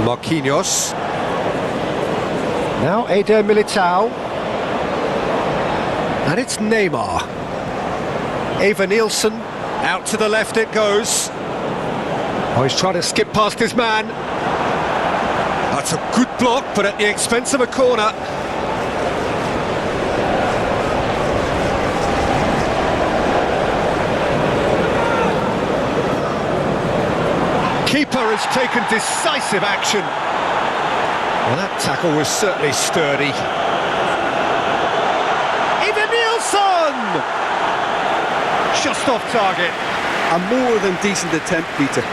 Marquinhos. Now Eder Militao. And it's Neymar. Eva Nielsen. Out to the left it goes. Oh, he's trying to skip past his man. That's a good block, but at the expense of a corner. Keeper has taken decisive action. Well, that tackle was certainly sturdy. Eva Nielsen! Just off target. A more than decent attempt, Peter.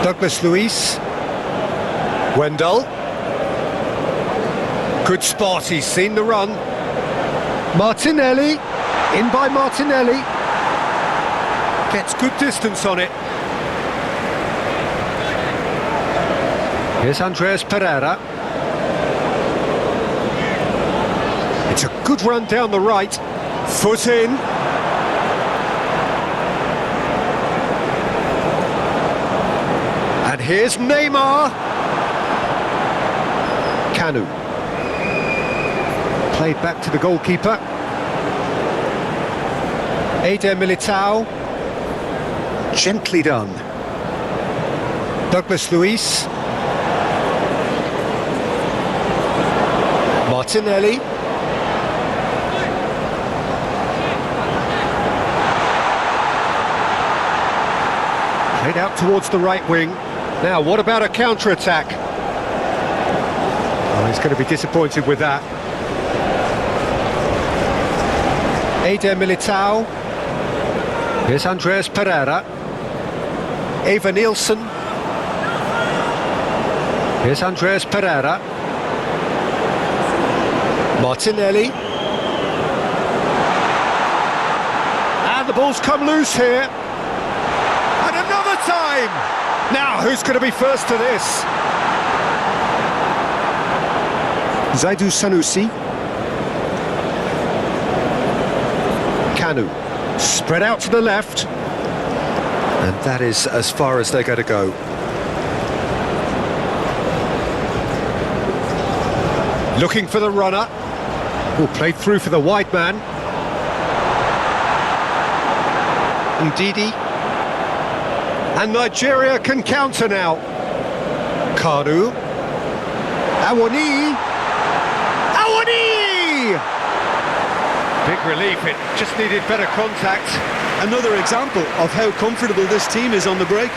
Douglas Luiz. Wendell. Good spot, he's seen the run. Martinelli. In by Martinelli. Gets good distance on it. Here's Andreas Pereira. It's a good run down the right. Foot in. And here's Neymar. Kanu. Played back to the goalkeeper. Eder Militao. Gently done. Douglas Luiz. Martinelli. Played out towards the right wing. Now, what about a counter-attack? Oh, he's going to be disappointed with that. Eder Militao. Here's Andreas Pereira. Eva Nielsen. Here's Andreas Pereira. Martinelli. And the ball's come loose here. And another time! Now, who's going to be first to this? Zaidu Sanusi. Kanu. Spread out to the left. And that is as far as they're going to go. Looking for the runner. Oh, played through for the wide man. Ndidi. And Nigeria can counter now. Kanu. Awani. Awani! Big relief, it just needed better contact. Another example of how comfortable this team is on the break.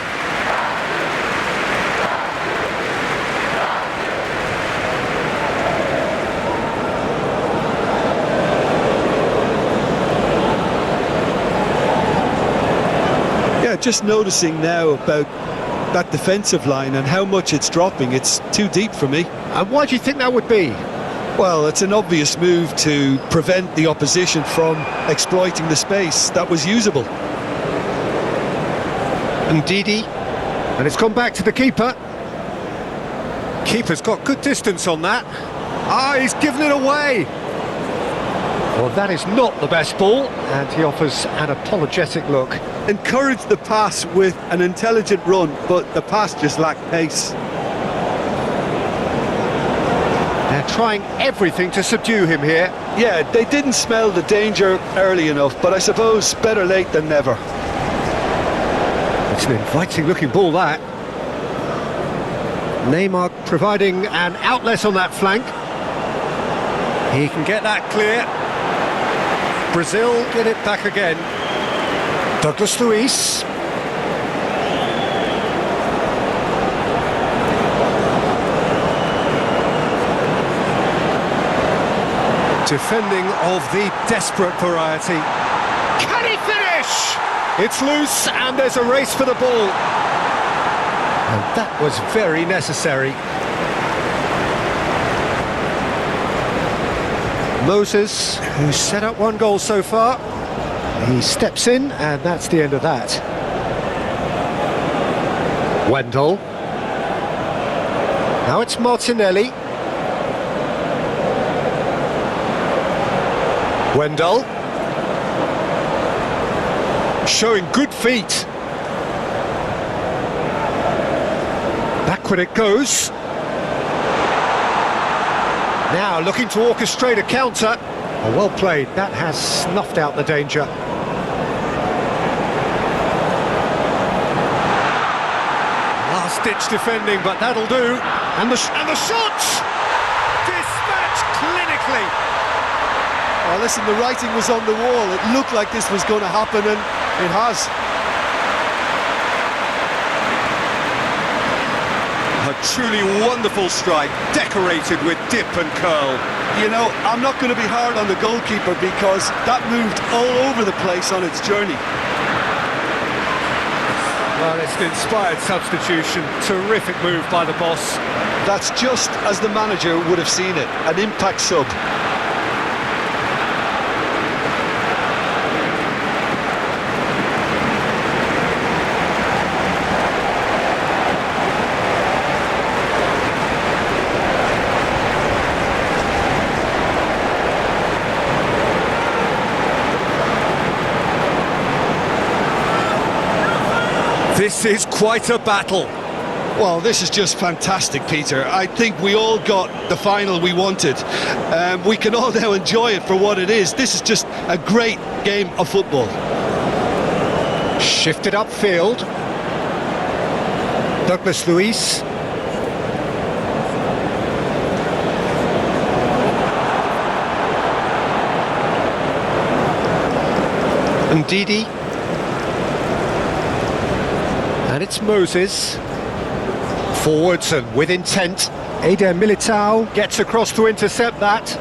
Just noticing now about that defensive line and how much it's dropping. It's too deep for me. And why do you think that would be? Well, it's an obvious move to prevent the opposition from exploiting the space that was usable. Ndidi, and it's gone back to the keeper. Keeper's got good distance on that. Ah, he's given it away. Well, that is not the best ball, and he offers an apologetic look. Encouraged the pass with an intelligent run, but the pass just lacked pace. They're trying everything to subdue him here. Yeah, they didn't smell the danger early enough, but I suppose better late than never. It's an inviting looking ball, that. Neymar providing an outlet on that flank. He can get that clear. Brazil get it back again. Douglas Luiz. Defending of the desperate variety. Can he finish? It's loose and there's a race for the ball. And that was very necessary. Moses, who's set up one goal so far, he steps in and that's the end of that. Wendell. Now it's Martinelli. Wendell. Showing good feet. Backward it goes. Now looking to orchestrate a counter. Oh, well played, that has snuffed out the danger. Last-ditch defending, but that'll do. And the shot! Dispatched clinically. Oh, listen, the writing was on the wall. It looked like this was going to happen, and it has. A truly wonderful strike, decorated with dip and curl. You know, I'm not going to be hard on the goalkeeper because that moved all over the place on its journey. Well, it's an inspired substitution. Terrific move by the boss. That's just as the manager would have seen it, an impact sub. This is quite a battle. Well, this is just fantastic, Peter. I think we all got the final we wanted. We can all now enjoy it for what it is. This is just a great game of football. Shifted upfield. Douglas Luiz. Ndidi. And it's Moses. Forwards and with intent. Eder Militao gets across to intercept that.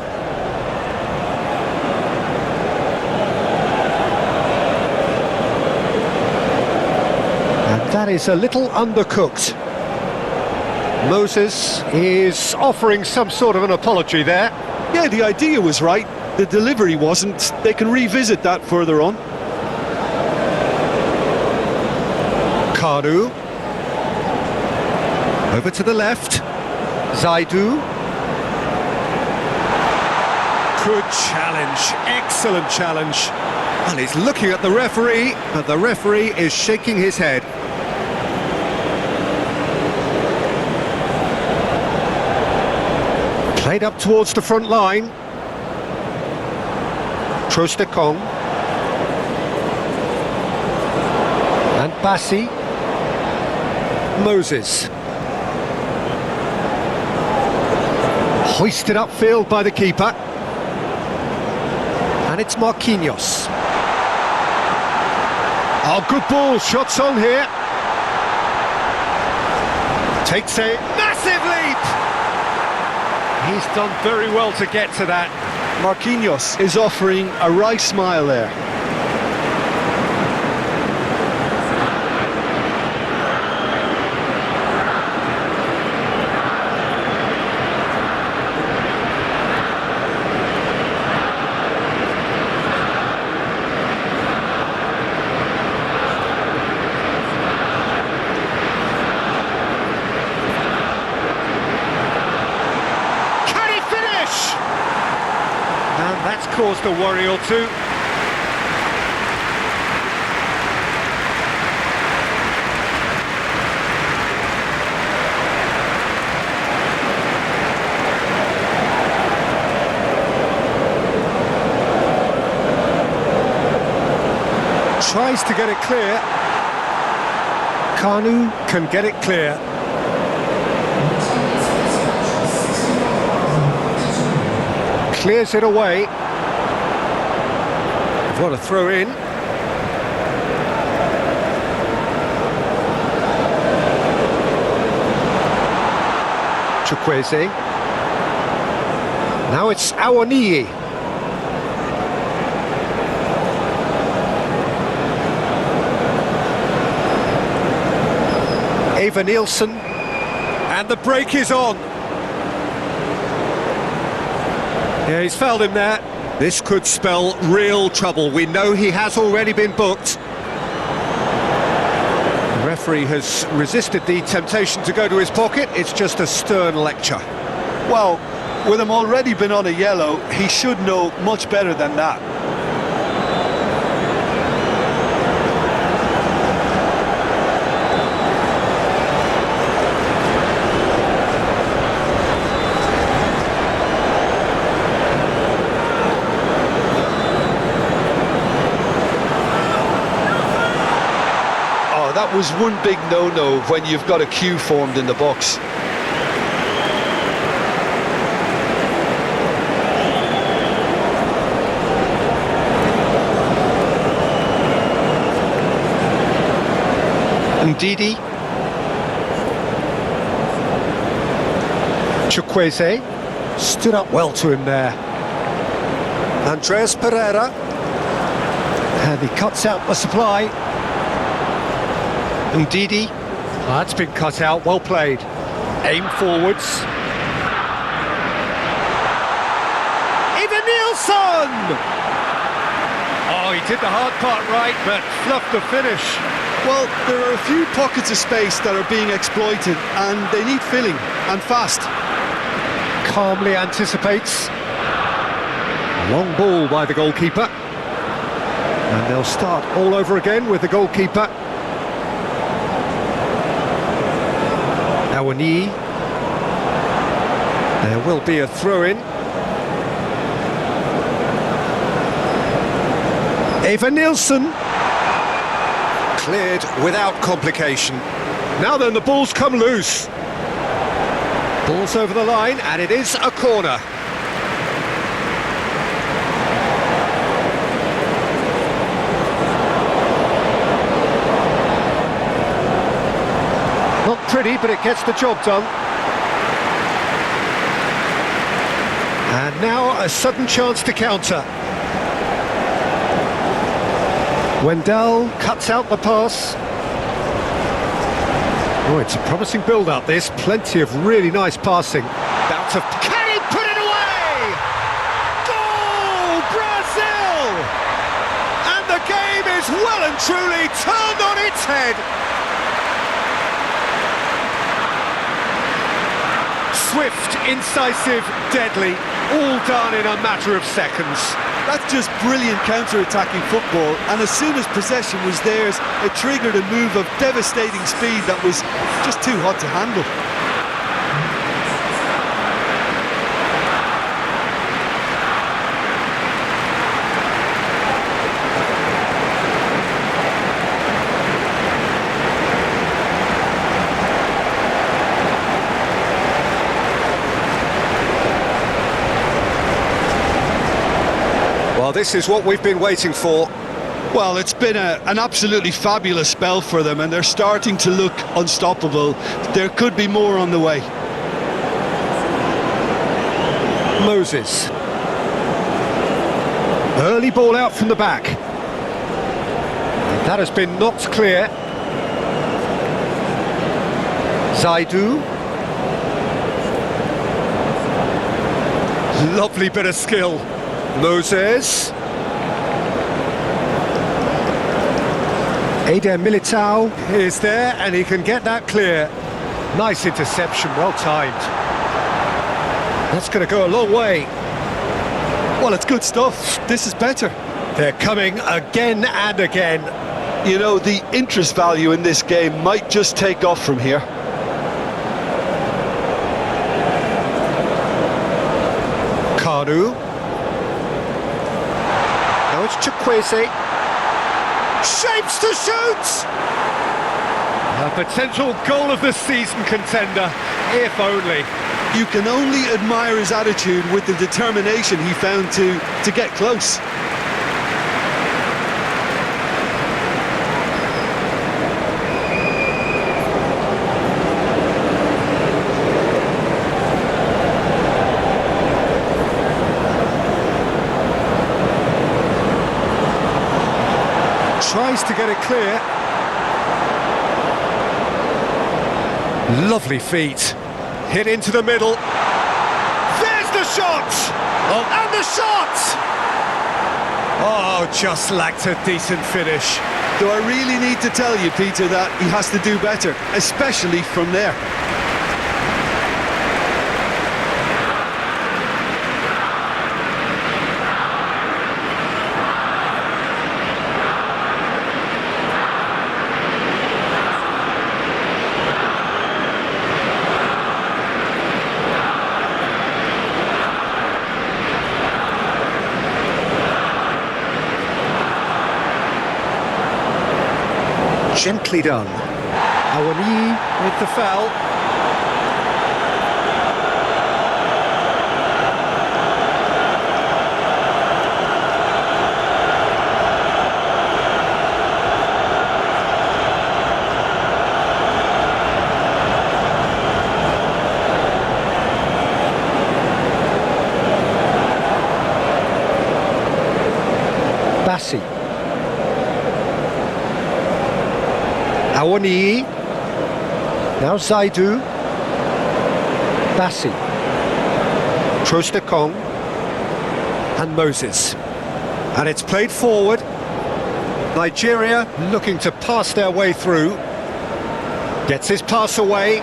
And that is a little undercooked. Moses is offering some sort of an apology there. Yeah, the idea was right. The delivery wasn't. They can revisit that further on. Kanu. Over to the left. Zaidu. Good challenge. Excellent challenge. And he's looking at the referee, but the referee is shaking his head. Played up towards the front line. Trostekong. And Bassi. Moses. Hoisted upfield by the keeper. And it's Marquinhos. Oh, good ball, shots on here. Takes a massive leap. He's done very well to get to that. Marquinhos is offering a wry smile there. That's caused a worry or two. Tries to get it clear. Kanu can get it clear. Clears it away. What a throw in. Chukwueze. Now it's Awoniyi. Eva Nielsen, and the break is on. Yeah, he's fouled him there. This could spell real trouble. We know he has already been booked. The referee has resisted the temptation to go to his pocket. It's just a stern lecture. Well, with him already been on a yellow, he should know much better than that. That was one big no-no when you've got a queue formed in the box. Ndidi. Chukwueze stood up well to him there. Andreas Pereira. And he cuts out the supply. Ndidi. That's been cut out, well played. Aim forwards. Eva Nielsen! Oh, he did the hard part right, but fluffed the finish. Well, there are a few pockets of space that are being exploited, and they need filling, and fast. Calmly anticipates. Long ball by the goalkeeper. And they'll start all over again with the goalkeeper. Awoniyi. There will be a throw-in. Eva Nielsen. Cleared without complication. Now then, the ball's come loose. Ball's over the line, and it is a corner. Not pretty, but it gets the job done. And now a sudden chance to counter. Wendell cuts out the pass. Oh, it's a promising build-up, this. Plenty of really nice passing. Bout of... Can he put it away? Goal! Brazil! And the game is well and truly turned on its head. Swift, incisive, deadly, all done in a matter of seconds. That's just brilliant counter-attacking football, and as soon as possession was theirs, it triggered a move of devastating speed that was just too hot to handle. Well, this is what we've been waiting for. Well, it's been an absolutely fabulous spell for them, and they're starting to look unstoppable. There could be more on the way. Moses. Early ball out from the back. That has been knocked clear. Zaidu. Lovely bit of skill. Moses. Eder Militao is there, and he can get that clear. Nice interception, well timed. That's going to go a long way. Well, it's good stuff. This is better. They're coming again and again. You know, the interest value in this game might just take off from here. Kanu. Now it's Chukwueze. Shapes to shoot! A potential goal of the season contender, if only. You can only admire his attitude with the determination he found to get close. Tries to get it clear. Lovely feet. Hit into the middle. There's the shot! Oh. And the shot! Oh, just lacked a decent finish. Do I really need to tell you, Peter, that he has to do better, especially from there? Gently done. Awani with the foul. Bassi. Awani. Now Zaidu. Bassi. Trostekong. And Moses. And it's played forward. Nigeria looking to pass their way through. Gets his pass away.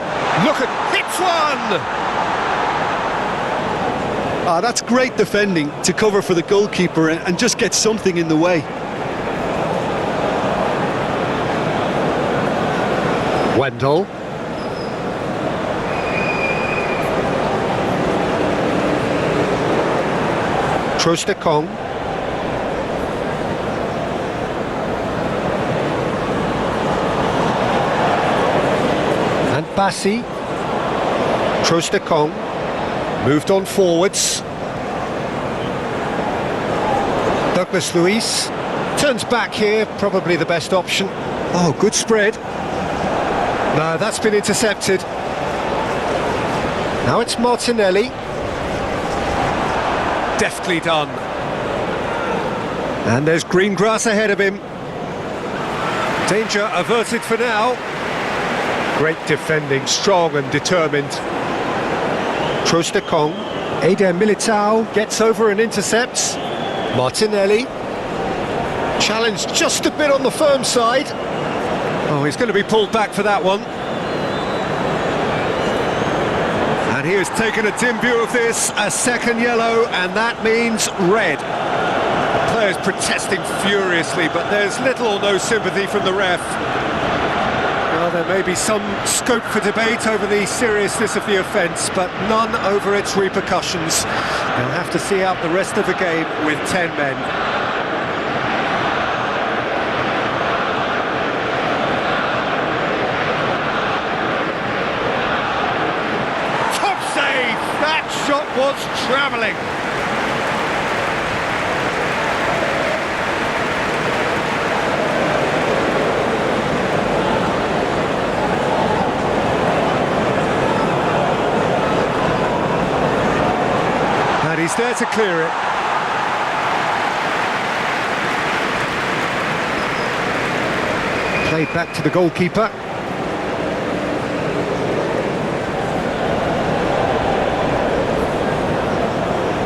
Look at hits one! Ah, that's great defending to cover for the goalkeeper and just get something in the way. Wendell. Trostekong. And Bassi. Trostekong. Moved on forwards. Douglas Luiz. Turns back here, probably the best option. Oh, good spread. No, that's been intercepted. Now it's Martinelli. Deftly done. And there's green grass ahead of him. Danger averted for now. Great defending, strong and determined. Trostekong. Eder Militao gets over and intercepts. Martinelli. Challenged just a bit on the firm side. Oh, he's going to be pulled back for that one. And he has taken a dim view of this, a second yellow, and that means red. The players protesting furiously, but there's little or no sympathy from the ref. Well, there may be some scope for debate over the seriousness of the offence, but none over its repercussions. They'll have to see out the rest of the game with 10 men. Shot was travelling. And he's there to clear it. Played back to the goalkeeper.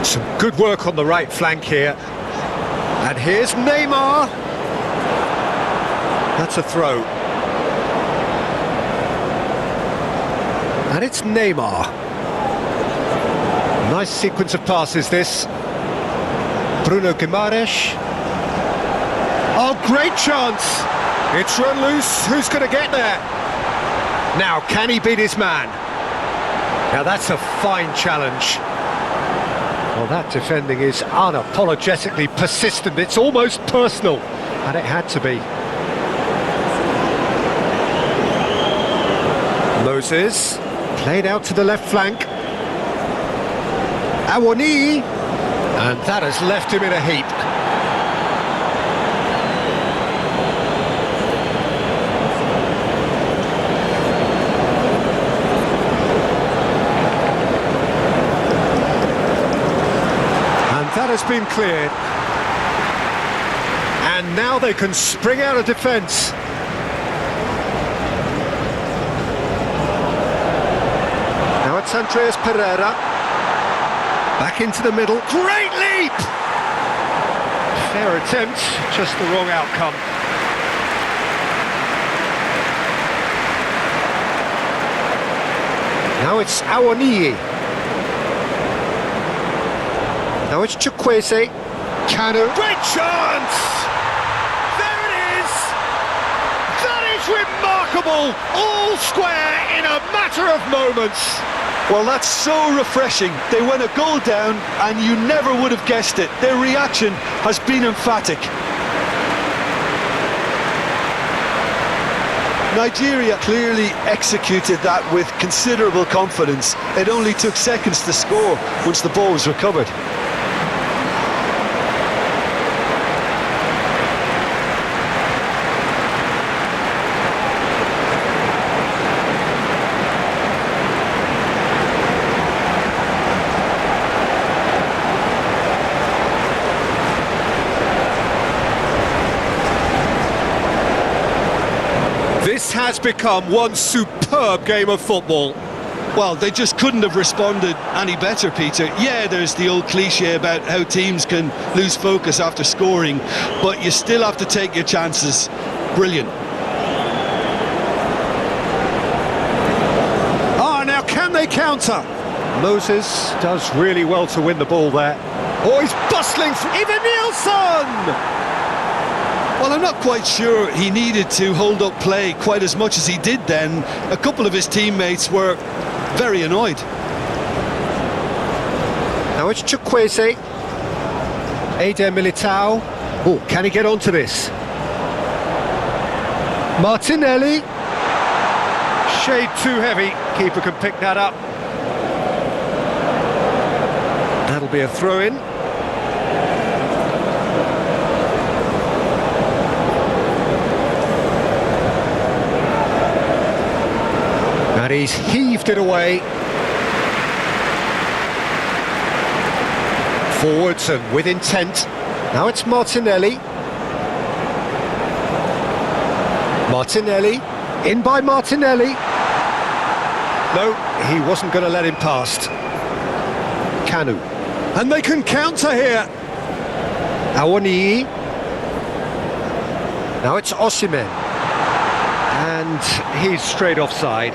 Some good work on the right flank here. And here's Neymar. That's a throw. And it's Neymar. Nice sequence of passes, this. Bruno Guimaraes. Oh, great chance. It's run loose. Who's going to get there? Now, can he beat his man? Now, that's a fine challenge. Well, that defending is unapologetically persistent. It's almost personal, and it had to be. Moses, played out to the left flank. Awani, and that has left him in a heap. And that has been cleared. And now they can spring out of defence. Now it's Andreas Pereira. Back into the middle. Great leap! Fair attempt, just the wrong outcome. Now it's Awani. Now it's Chukwueze. Kanu. Great chance! There it is! That is remarkable! All square in a matter of moments. Well, that's so refreshing. They went a goal down and you never would have guessed it. Their reaction has been emphatic. Nigeria clearly executed that with considerable confidence. It only took seconds to score once the ball was recovered. This has become one superb game of football. Well, they just couldn't have responded any better, Peter. Yeah, there's the old cliche about how teams can lose focus after scoring, but you still have to take your chances. Brilliant. Now can they counter? Moses does really well to win the ball there. Oh, he's bustling through. Even Nielsen! Well, I'm not quite sure he needed to hold up play quite as much as he did then. A couple of his teammates were very annoyed. Now it's Chukwueze. Eder Militao. Oh, can he get onto this? Martinelli. Shade too heavy. Keeper can pick that up. That'll be a throw-in. And he's heaved it away. Forwards and with intent. Now it's Martinelli. Martinelli. In by Martinelli. No, he wasn't going to let him past. Kanu. And they can counter here. Awani. Now it's Osimhen. And he's straight offside.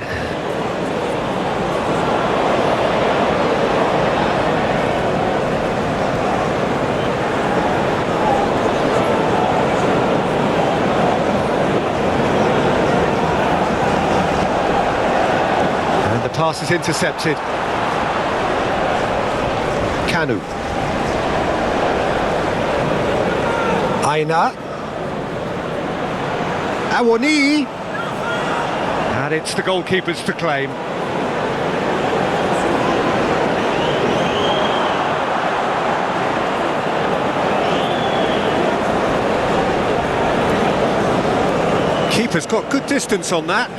Pass is intercepted. Kanu. Aina. Awani. And it's the goalkeepers to claim. Keeper's got good distance on that.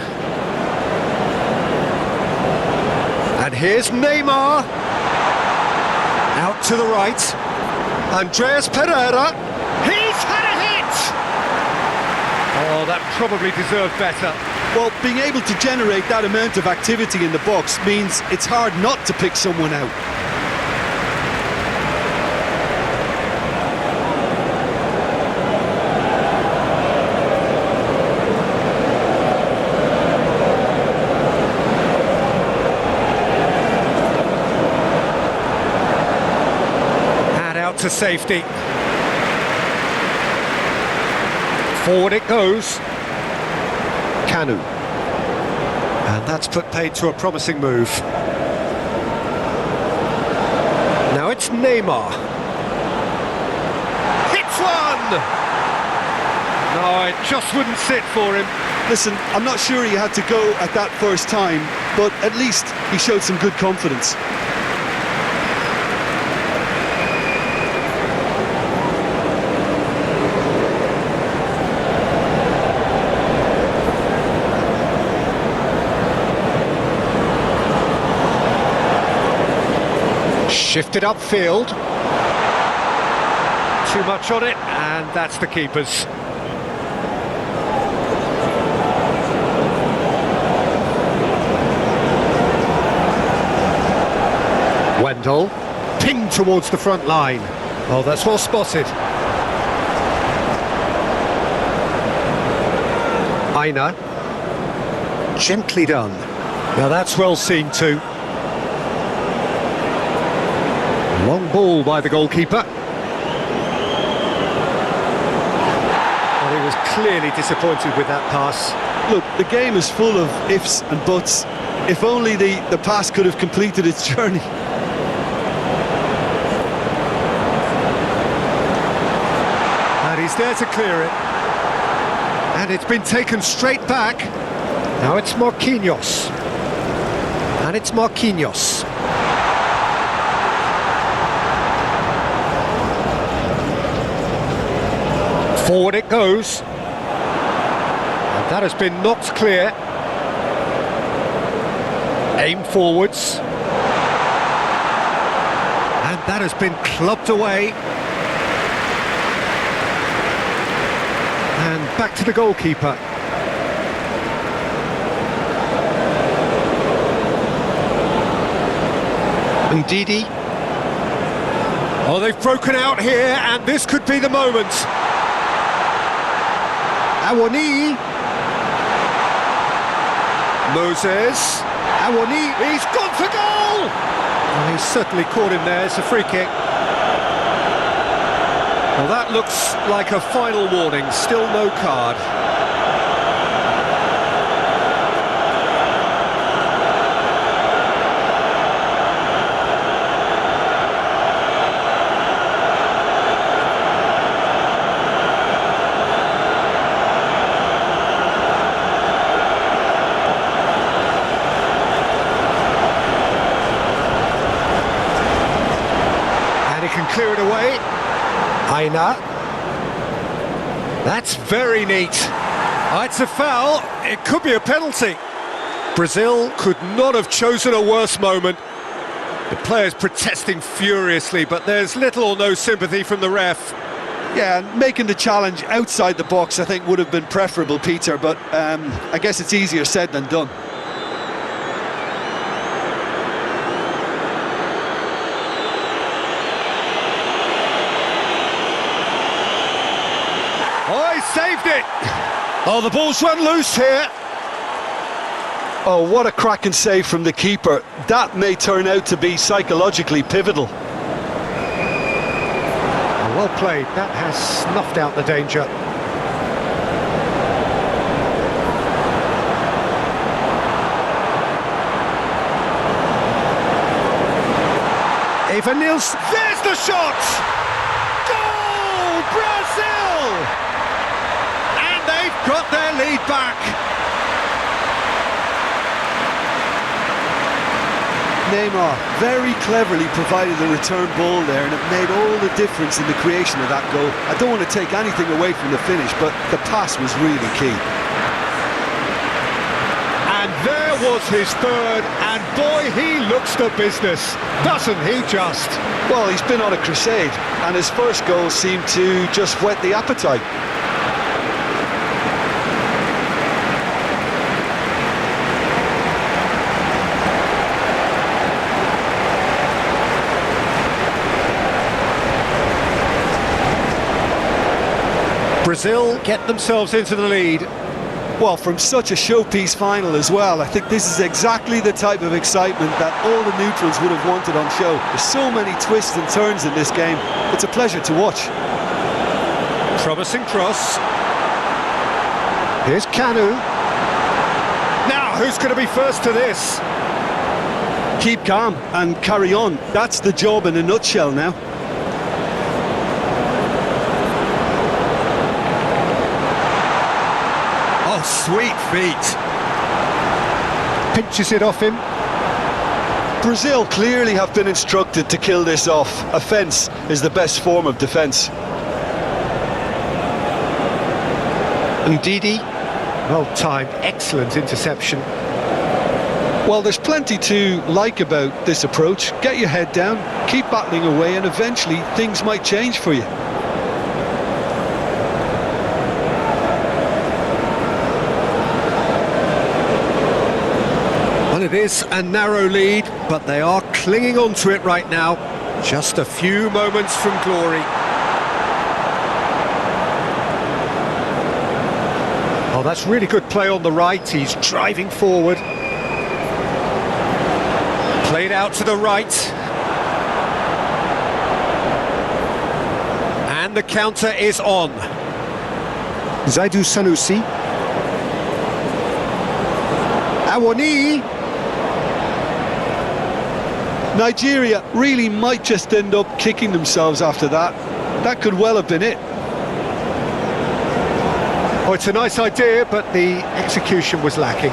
And here's Neymar. Out to the right. Andreas Pereira. He's had a hit! Oh, that probably deserved better. Well, being able to generate that amount of activity in the box means it's hard not to pick someone out. To safety. Forward it goes. Kanu. And that's put paid to a promising move. Now it's Neymar. Hits one! No, it just wouldn't sit for him. Listen, I'm not sure he had to go at that first time, but at least he showed some good confidence. Shifted upfield. Too much on it, and that's the keeper's. Wendell, pinged towards the front line. Oh, that's well spotted. Aina, gently done. Now that's well seen too. Long ball by the goalkeeper. Well, he was clearly disappointed with that pass. Look, the game is full of ifs and buts. If only the pass could have completed its journey. And he's there to clear it. And it's been taken straight back. Now it's Marquinhos. And it's Marquinhos. Forward it goes. And that has been knocked clear. Aim forwards. And that has been clubbed away. And back to the goalkeeper. Ndidi. Oh, they've broken out here, and this could be the moment. Awani. Moses. Awani, he's gone for goal! Oh, he's certainly caught him there, it's a free kick. Well, that looks like a final warning, still no card. Can clear it away. Aina. That's very neat. Oh, it's a foul. It could be a penalty. Brazil could not have chosen a worse moment. The players protesting furiously, but there's little or no sympathy from the ref. Yeah, making the challenge outside the box I think would have been preferable, Peter, but I guess it's easier said than done. Oh, he saved it! Oh, the ball's run loose here. Oh, what a cracking save from the keeper. That may turn out to be psychologically pivotal. Oh, well played. That has snuffed out the danger. Eva Nils, there's the shot! Goal! Brazil! And they've got their lead back. Neymar very cleverly provided the return ball there, and it made all the difference in the creation of that goal. I don't want to take anything away from the finish, but the pass was really key. And there was his third, and boy, he looks the business, doesn't he just? Well, he's been on a crusade, and his first goal seemed to just whet the appetite. Brazil get themselves into the lead. Well, from such a showpiece final as well, I think this is exactly the type of excitement that all the neutrals would have wanted on show. There's so many twists and turns in this game. It's a pleasure to watch. Promising cross. Here's Kanu. Now, who's going to be first to this? Keep calm and carry on. That's the job in a nutshell now. Oh, Oh, sweet feet. Pinches it off him. Brazil clearly have been instructed to kill this off. Offence is the best form of defence. Ndidi, well timed, excellent interception. Well, there's plenty to like about this approach. Get your head down, keep battling away, and eventually things might change for you. Well, it is a narrow lead, but they are clinging on to it right now. Just a few moments from glory. Oh, that's really good play on the right. He's driving forward. Played out to the right. And the counter is on. Zaidu Sanusi. Awani. Nigeria really might just end up kicking themselves after that. That could well have been it. Oh, it's a nice idea, but the execution was lacking.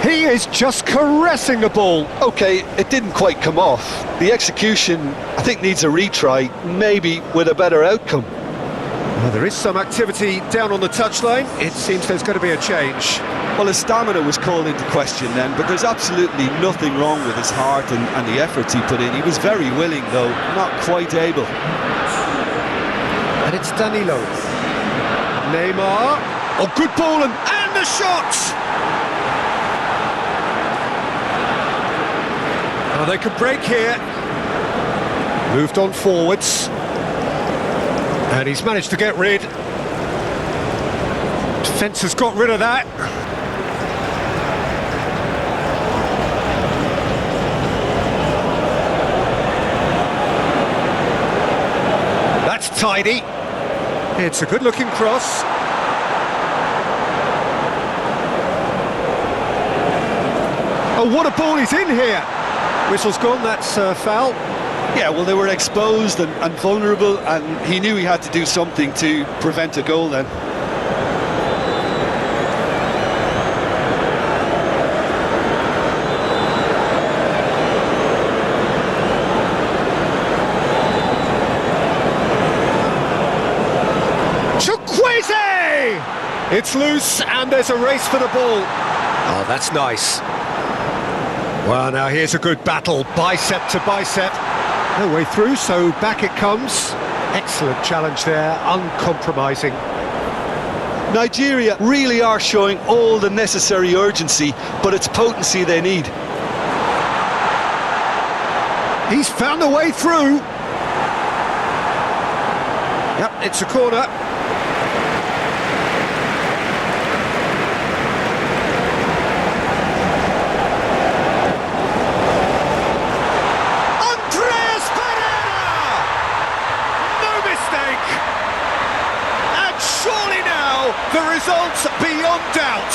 He is just caressing the ball. OK, it didn't quite come off. The execution, I think, needs a retry, maybe with a better outcome. Well, there is some activity down on the touchline. It seems there's going to be a change. Well, his stamina was called into question then, but there's absolutely nothing wrong with his heart and the efforts he put in. He was very willing, though, not quite able. And it's Danilo. Neymar. Oh, good ball and the shot! Now they could break here. Moved on forwards. And he's managed to get rid. Defence has got rid of that. That's tidy. It's a good-looking cross. Oh, what a ball he's in here! Whistle's gone, that's foul. Yeah, well, they were exposed and vulnerable, and he knew he had to do something to prevent a goal then. Chukwueze! It's loose, and there's a race for the ball. Oh, that's nice. Well, now here's a good battle, bicep to bicep. No way through, so back it comes. Excellent challenge there, uncompromising. Nigeria really are showing all the necessary urgency, but it's potency they need. He's found a way through. Yep, it's a corner. The results beyond doubt.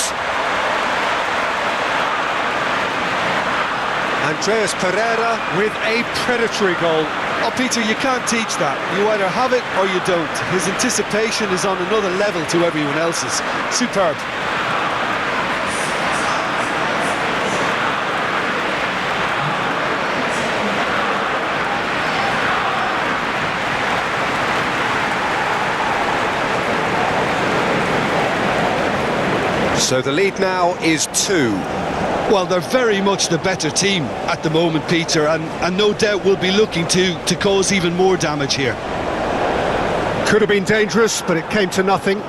Andreas Pereira with a predatory goal. Oh, Peter, you can't teach that. You either have it or you don't. His anticipation is on another level to everyone else's. Superb. So the lead now is 2. Well, they're very much the better team at the moment, Peter, and no doubt will be looking to cause even more damage here. Could have been dangerous, but it came to nothing.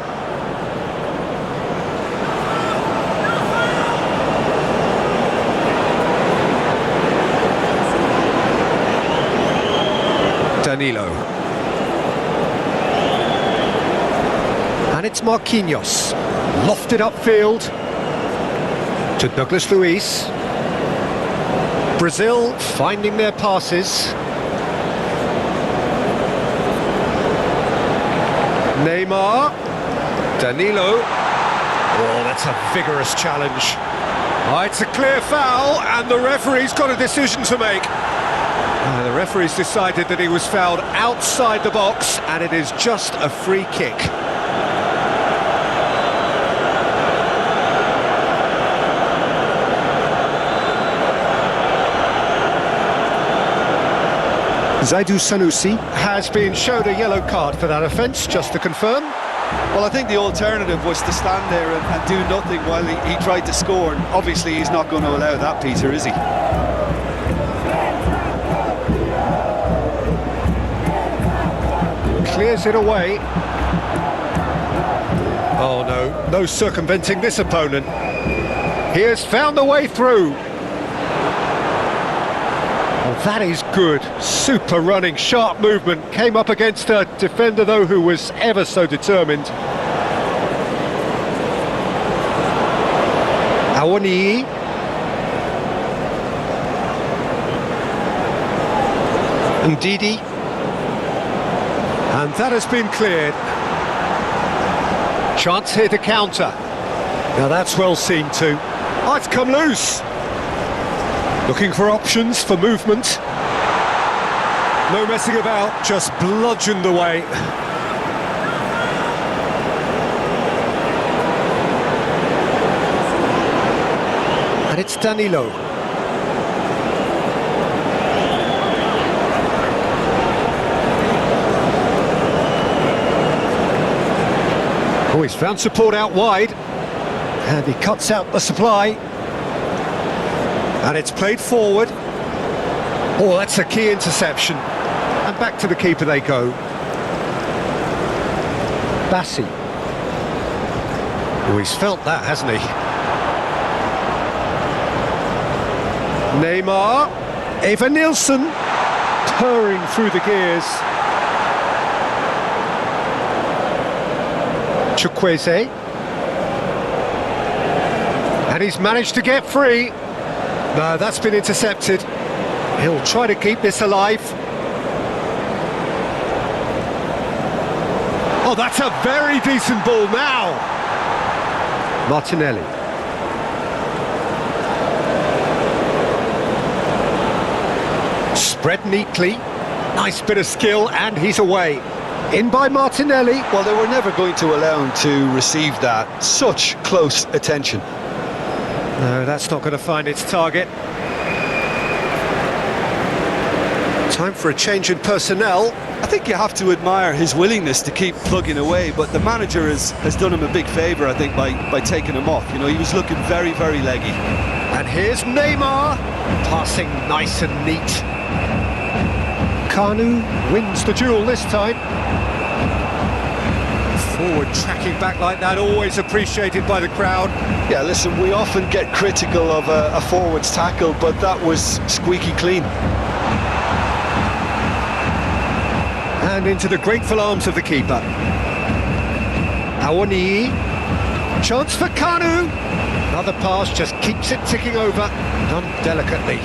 Danilo. And it's Marquinhos. Lofted upfield to Douglas Luiz. Brazil finding their passes. Neymar. Danilo. Oh, that's a vigorous challenge. Oh, it's a clear foul, and the referee's got a decision to make. The referee's decided that he was fouled outside the box, and it is just a free kick. Zaidu Sanusi has been showed a yellow card for that offence, just to confirm. Well, I think the alternative was to stand there and do nothing while he tried to score. And obviously, he's not going to allow that, Peter, is he? Clears it away. Oh no, no circumventing this opponent. He has found the way through. Oh, that is good. Super running, sharp movement. Came up against a defender, though, who was ever so determined. Awoniyi. Ndidi. And that has been cleared. Chance here to counter. Now that's well seen too. Oh, it's come loose. Looking for options for movement. No messing about, just bludgeoned away. And it's Danilo. Oh, he's found support out wide. And he cuts out the supply. And it's played forward. Oh, that's a key interception. And back to the keeper they go. Bassi. Oh, he's felt that, hasn't he? Neymar. Eva Nilsson. Purring through the gears. Chukwueze. And he's managed to get free. No, that's been intercepted. He'll try to keep this alive. Oh, that's a very decent ball now. Martinelli. Spread neatly. Nice bit of skill, and he's away. In by Martinelli. Well, they were never going to allow him to receive that. Such close attention. No, that's not going to find its target. Time for a change in personnel. I think you have to admire his willingness to keep plugging away, but the manager has done him a big favour, I think, by taking him off. You know, he was looking very, very leggy. And here's Neymar, passing nice and neat. Kanu wins the duel this time. Forward tracking back like that, always appreciated by the crowd. Yeah, listen, we often get critical of a forward's tackle, but that was squeaky clean. And into the grateful arms of the keeper. Awoniyi. Chance for Kanu. Another pass, just keeps it ticking over. Done delicately.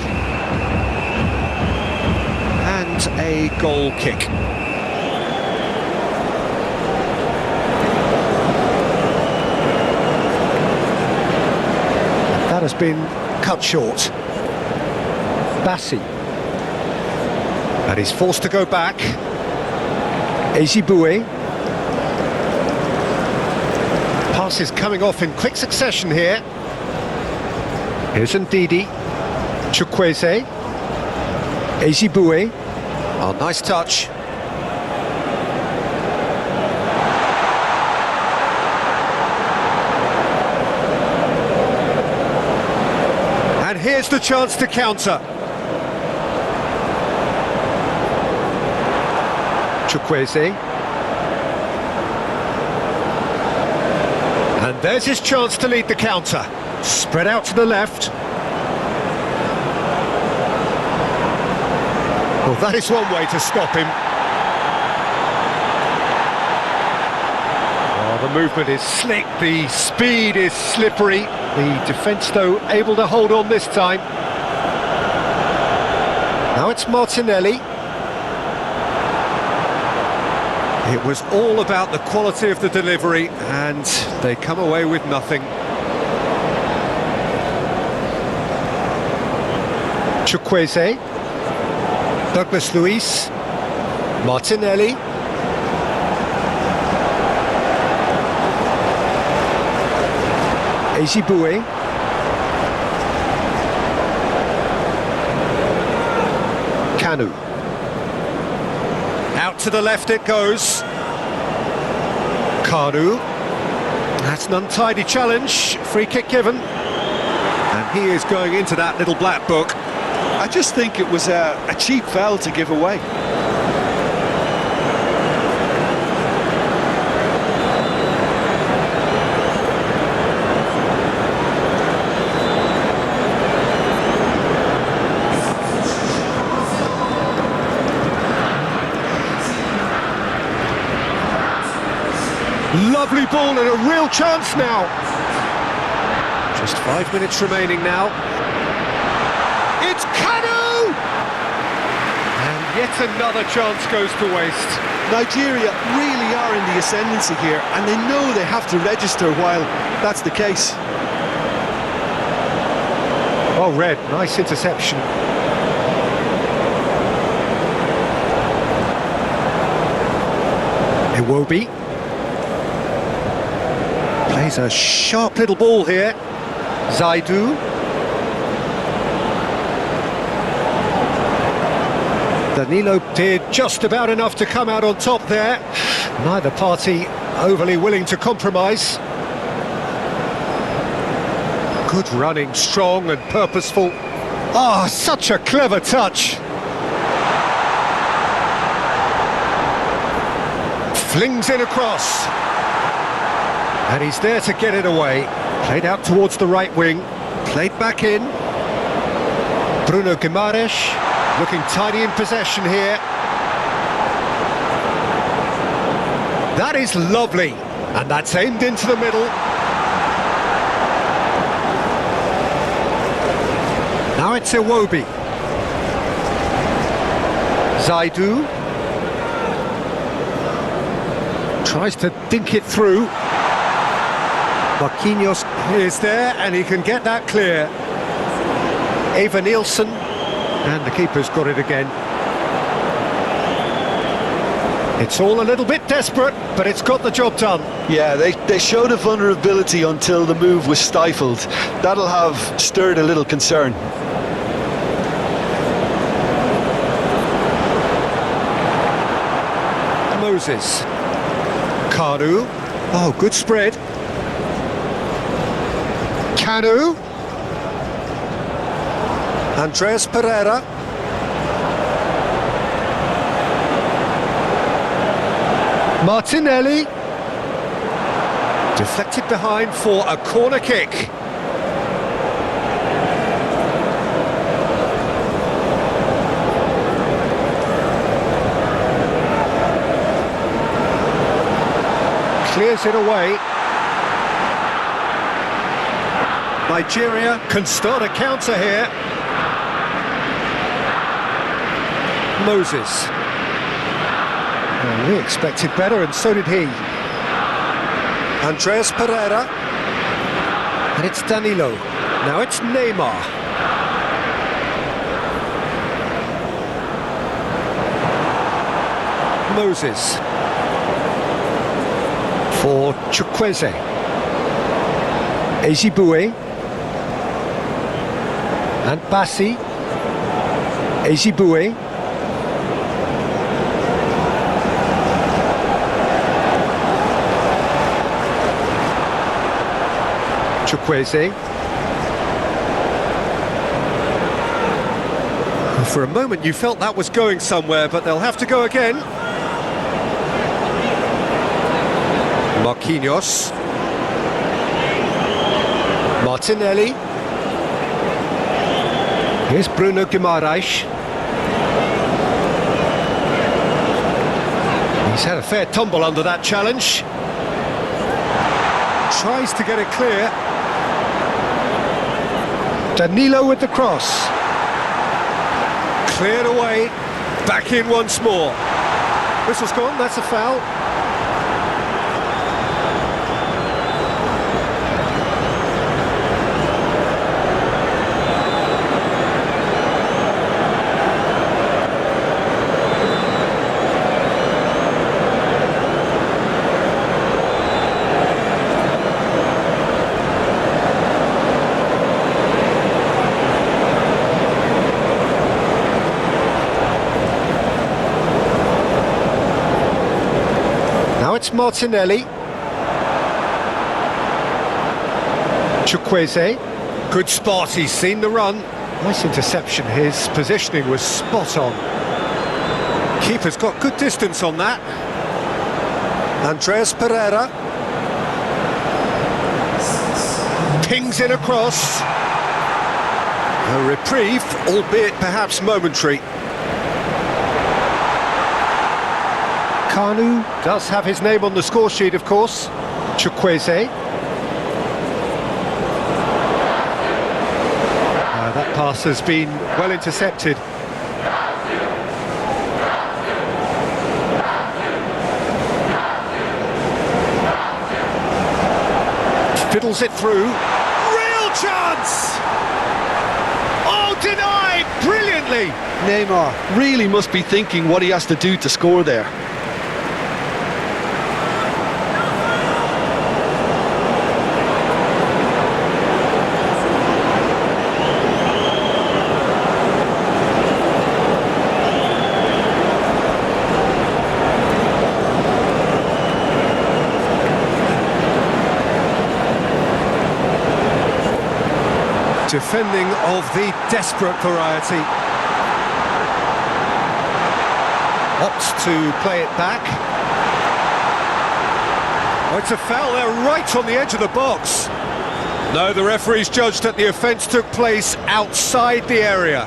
And a goal kick. That has been cut short. Bassi. And he's forced to go back. Ezibue. Passes coming off in quick succession here. Here's Ndidi. Chukwueze. Ezibue. Oh, nice touch. And here's the chance to counter. Chukwueze. And there's his chance to lead the counter. Spread out to the left. Well, that is one way to stop him. Oh, the movement is slick, the speed is slippery. The defence, though, able to hold on this time. Now it's Martinelli. It was all about the quality of the delivery, and they come away with nothing. Chukwueze. Douglas Luiz. Martinelli. Ezibue. Kanu. to the left it goes. Kanu. That's an untidy challenge. Free kick given. And he is going into that little black book. I just think it was a cheap foul to give away. Lovely ball and a real chance now. Just 5 minutes remaining now. It's Kanu! And yet another chance goes to waste. Nigeria really are in the ascendancy here, and they know they have to register while that's the case. Oh, Red, nice interception. Iwobi. Plays a sharp little ball here. Zaidu. Danilo did just about enough to come out on top there. Neither party overly willing to compromise. Good running, strong and purposeful. Ah, such a clever touch. Flings in across. And he's there to get it away. Played out towards the right wing. Played back in. Bruno Guimaraes looking tidy in possession here. That is lovely. And that's aimed into the middle. Now it's Iwobi. Zaidu. Tries to dink it through. Marquinhos is there and he can get that clear. Eva Nielsen, and the keeper's got it again. It's all a little bit desperate, but it's got the job done. Yeah, they showed a vulnerability until the move was stifled. That'll have stirred a little concern. Moses. Kanu. Oh, good spread. Kanu. Andreas Pereira. Martinelli. Deflected behind for a corner kick. Clears it away. Nigeria can start a counter here. Moses. Well, we expected better, and so did he. Andreas Pereira. And it's Danilo. Now it's Neymar. Moses. For Chukwueze. Ejibue. And Bassi. Ejibue. Chukwueze. For a moment you felt that was going somewhere, but they'll have to go again. Marquinhos. Martinelli. Here's Bruno Guimaraes. He's had a fair tumble under that challenge. Tries to get it clear. Danilo with the cross. Cleared away. Back in once more. Whistle's gone, that's a foul. it's Martinelli. Chukwueze. Good spot, he's seen the run. Nice interception, his positioning was spot on. Keeper's got good distance on that. Andreas Pereira. Pings in across. A reprieve, albeit perhaps momentary. Kanu does have his name on the score sheet, of course. Chukwueze. That pass has been well intercepted. Fiddles it through. Real chance! Oh, denied! Brilliantly! Neymar really must be thinking what he has to do to score there. Defending of the desperate variety. Opts to play it back. Oh, it's a foul there right on the edge of the box. No, the referee's judged that the offence took place outside the area.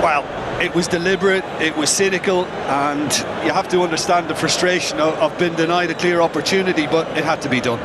Well, it was deliberate, it was cynical, and you have to understand the frustration of being denied a clear opportunity, but it had to be done.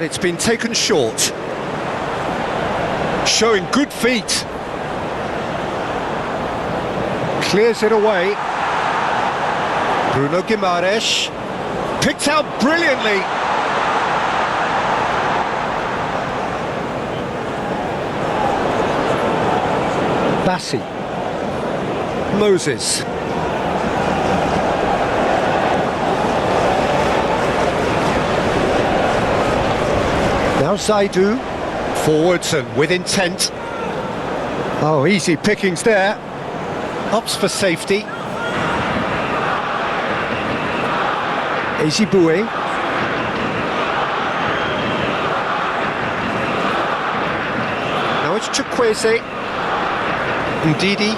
It's been taken short. Showing good feet. Clears it away. Bruno Guimaraes. Picked out brilliantly. Bassi. Moses. Now Zaidu, forwards and with intent. Oh, easy pickings there. Opts for safety. Ezibue. Now it's Chukwueze. Ndidi.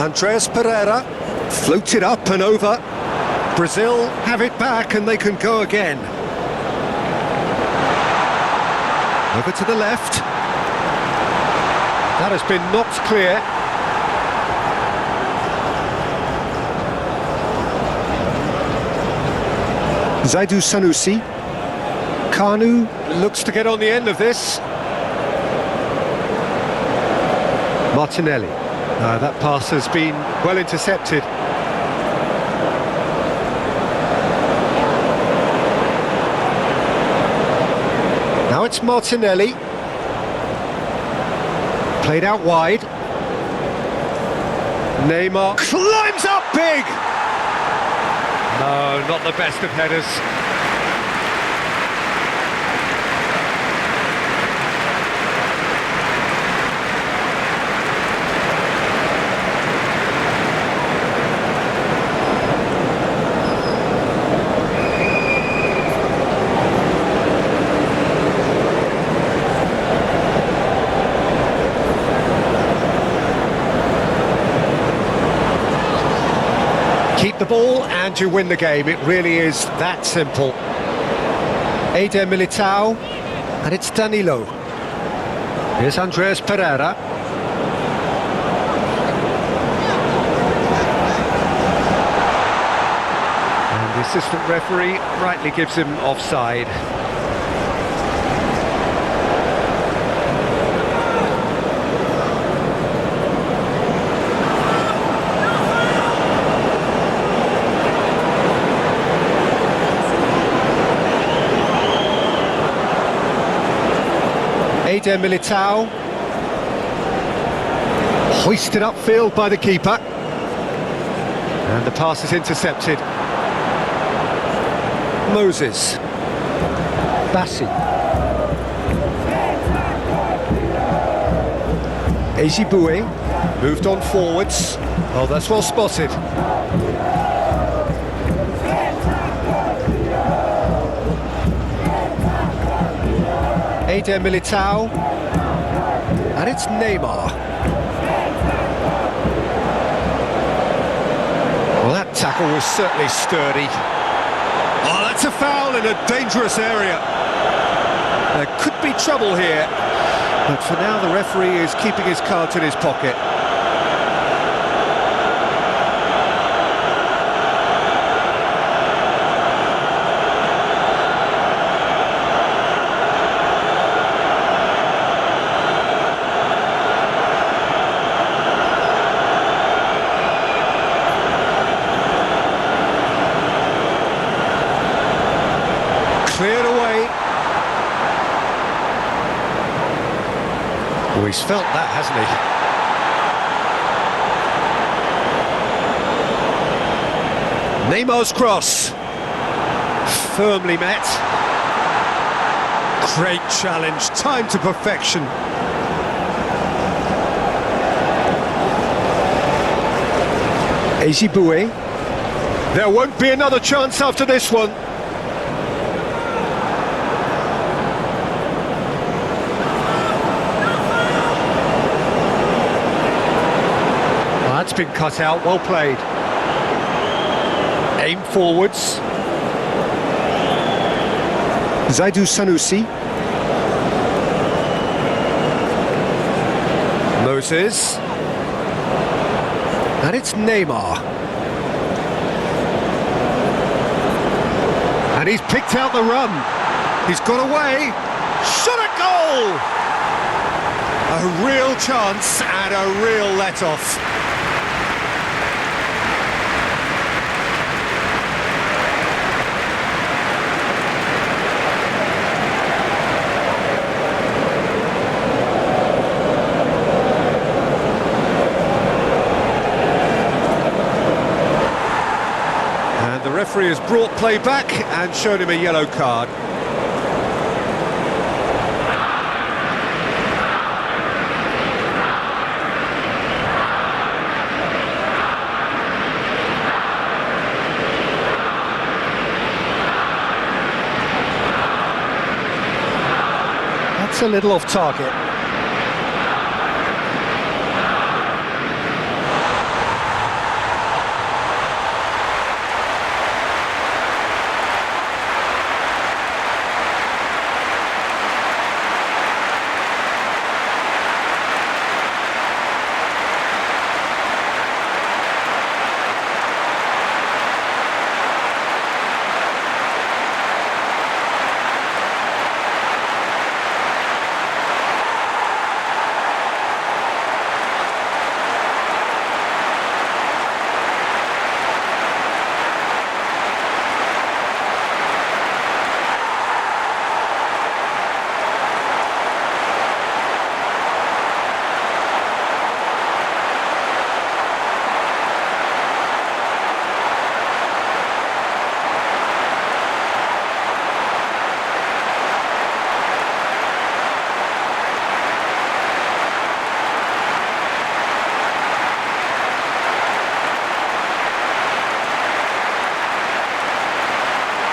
Andreas Pereira. Floated up and over. Brazil have it back and they can go again. Over to the left. That has been knocked clear. Zaidu Sanusi. Kanu looks to get on the end of this. Martinelli. That pass has been well intercepted. Now it's Martinelli. Played out wide. Neymar climbs up big! No, not the best of headers. Keep the ball and you win the game. It really is that simple. Eder Militao, and it's Danilo. Here's Andreas Pereira. And the assistant referee rightly gives him offside. Eder Militao. Hoisted upfield by the keeper. And the pass is intercepted. Moses. Bassi. Ezibue moved on forwards. Oh, that's well spotted. Eder Militao. And it's Neymar. Well, that tackle was certainly sturdy. Oh, that's a foul in a dangerous area. There could be trouble here. But for now, the referee is keeping his cards in his pocket. Cleared away. Oh, he's felt that, hasn't he? Neymar's cross. Firmly met. Great challenge, timed to perfection. Ezibue. There won't be another chance after this one. That's been cut out, well played. Aim forwards. Zaidu Sanusi. Moses. And it's Neymar. And he's picked out the run. He's got away. Shot a goal! A real chance and a real let-off. The referee has brought play back and shown him a yellow card. That's a little off target.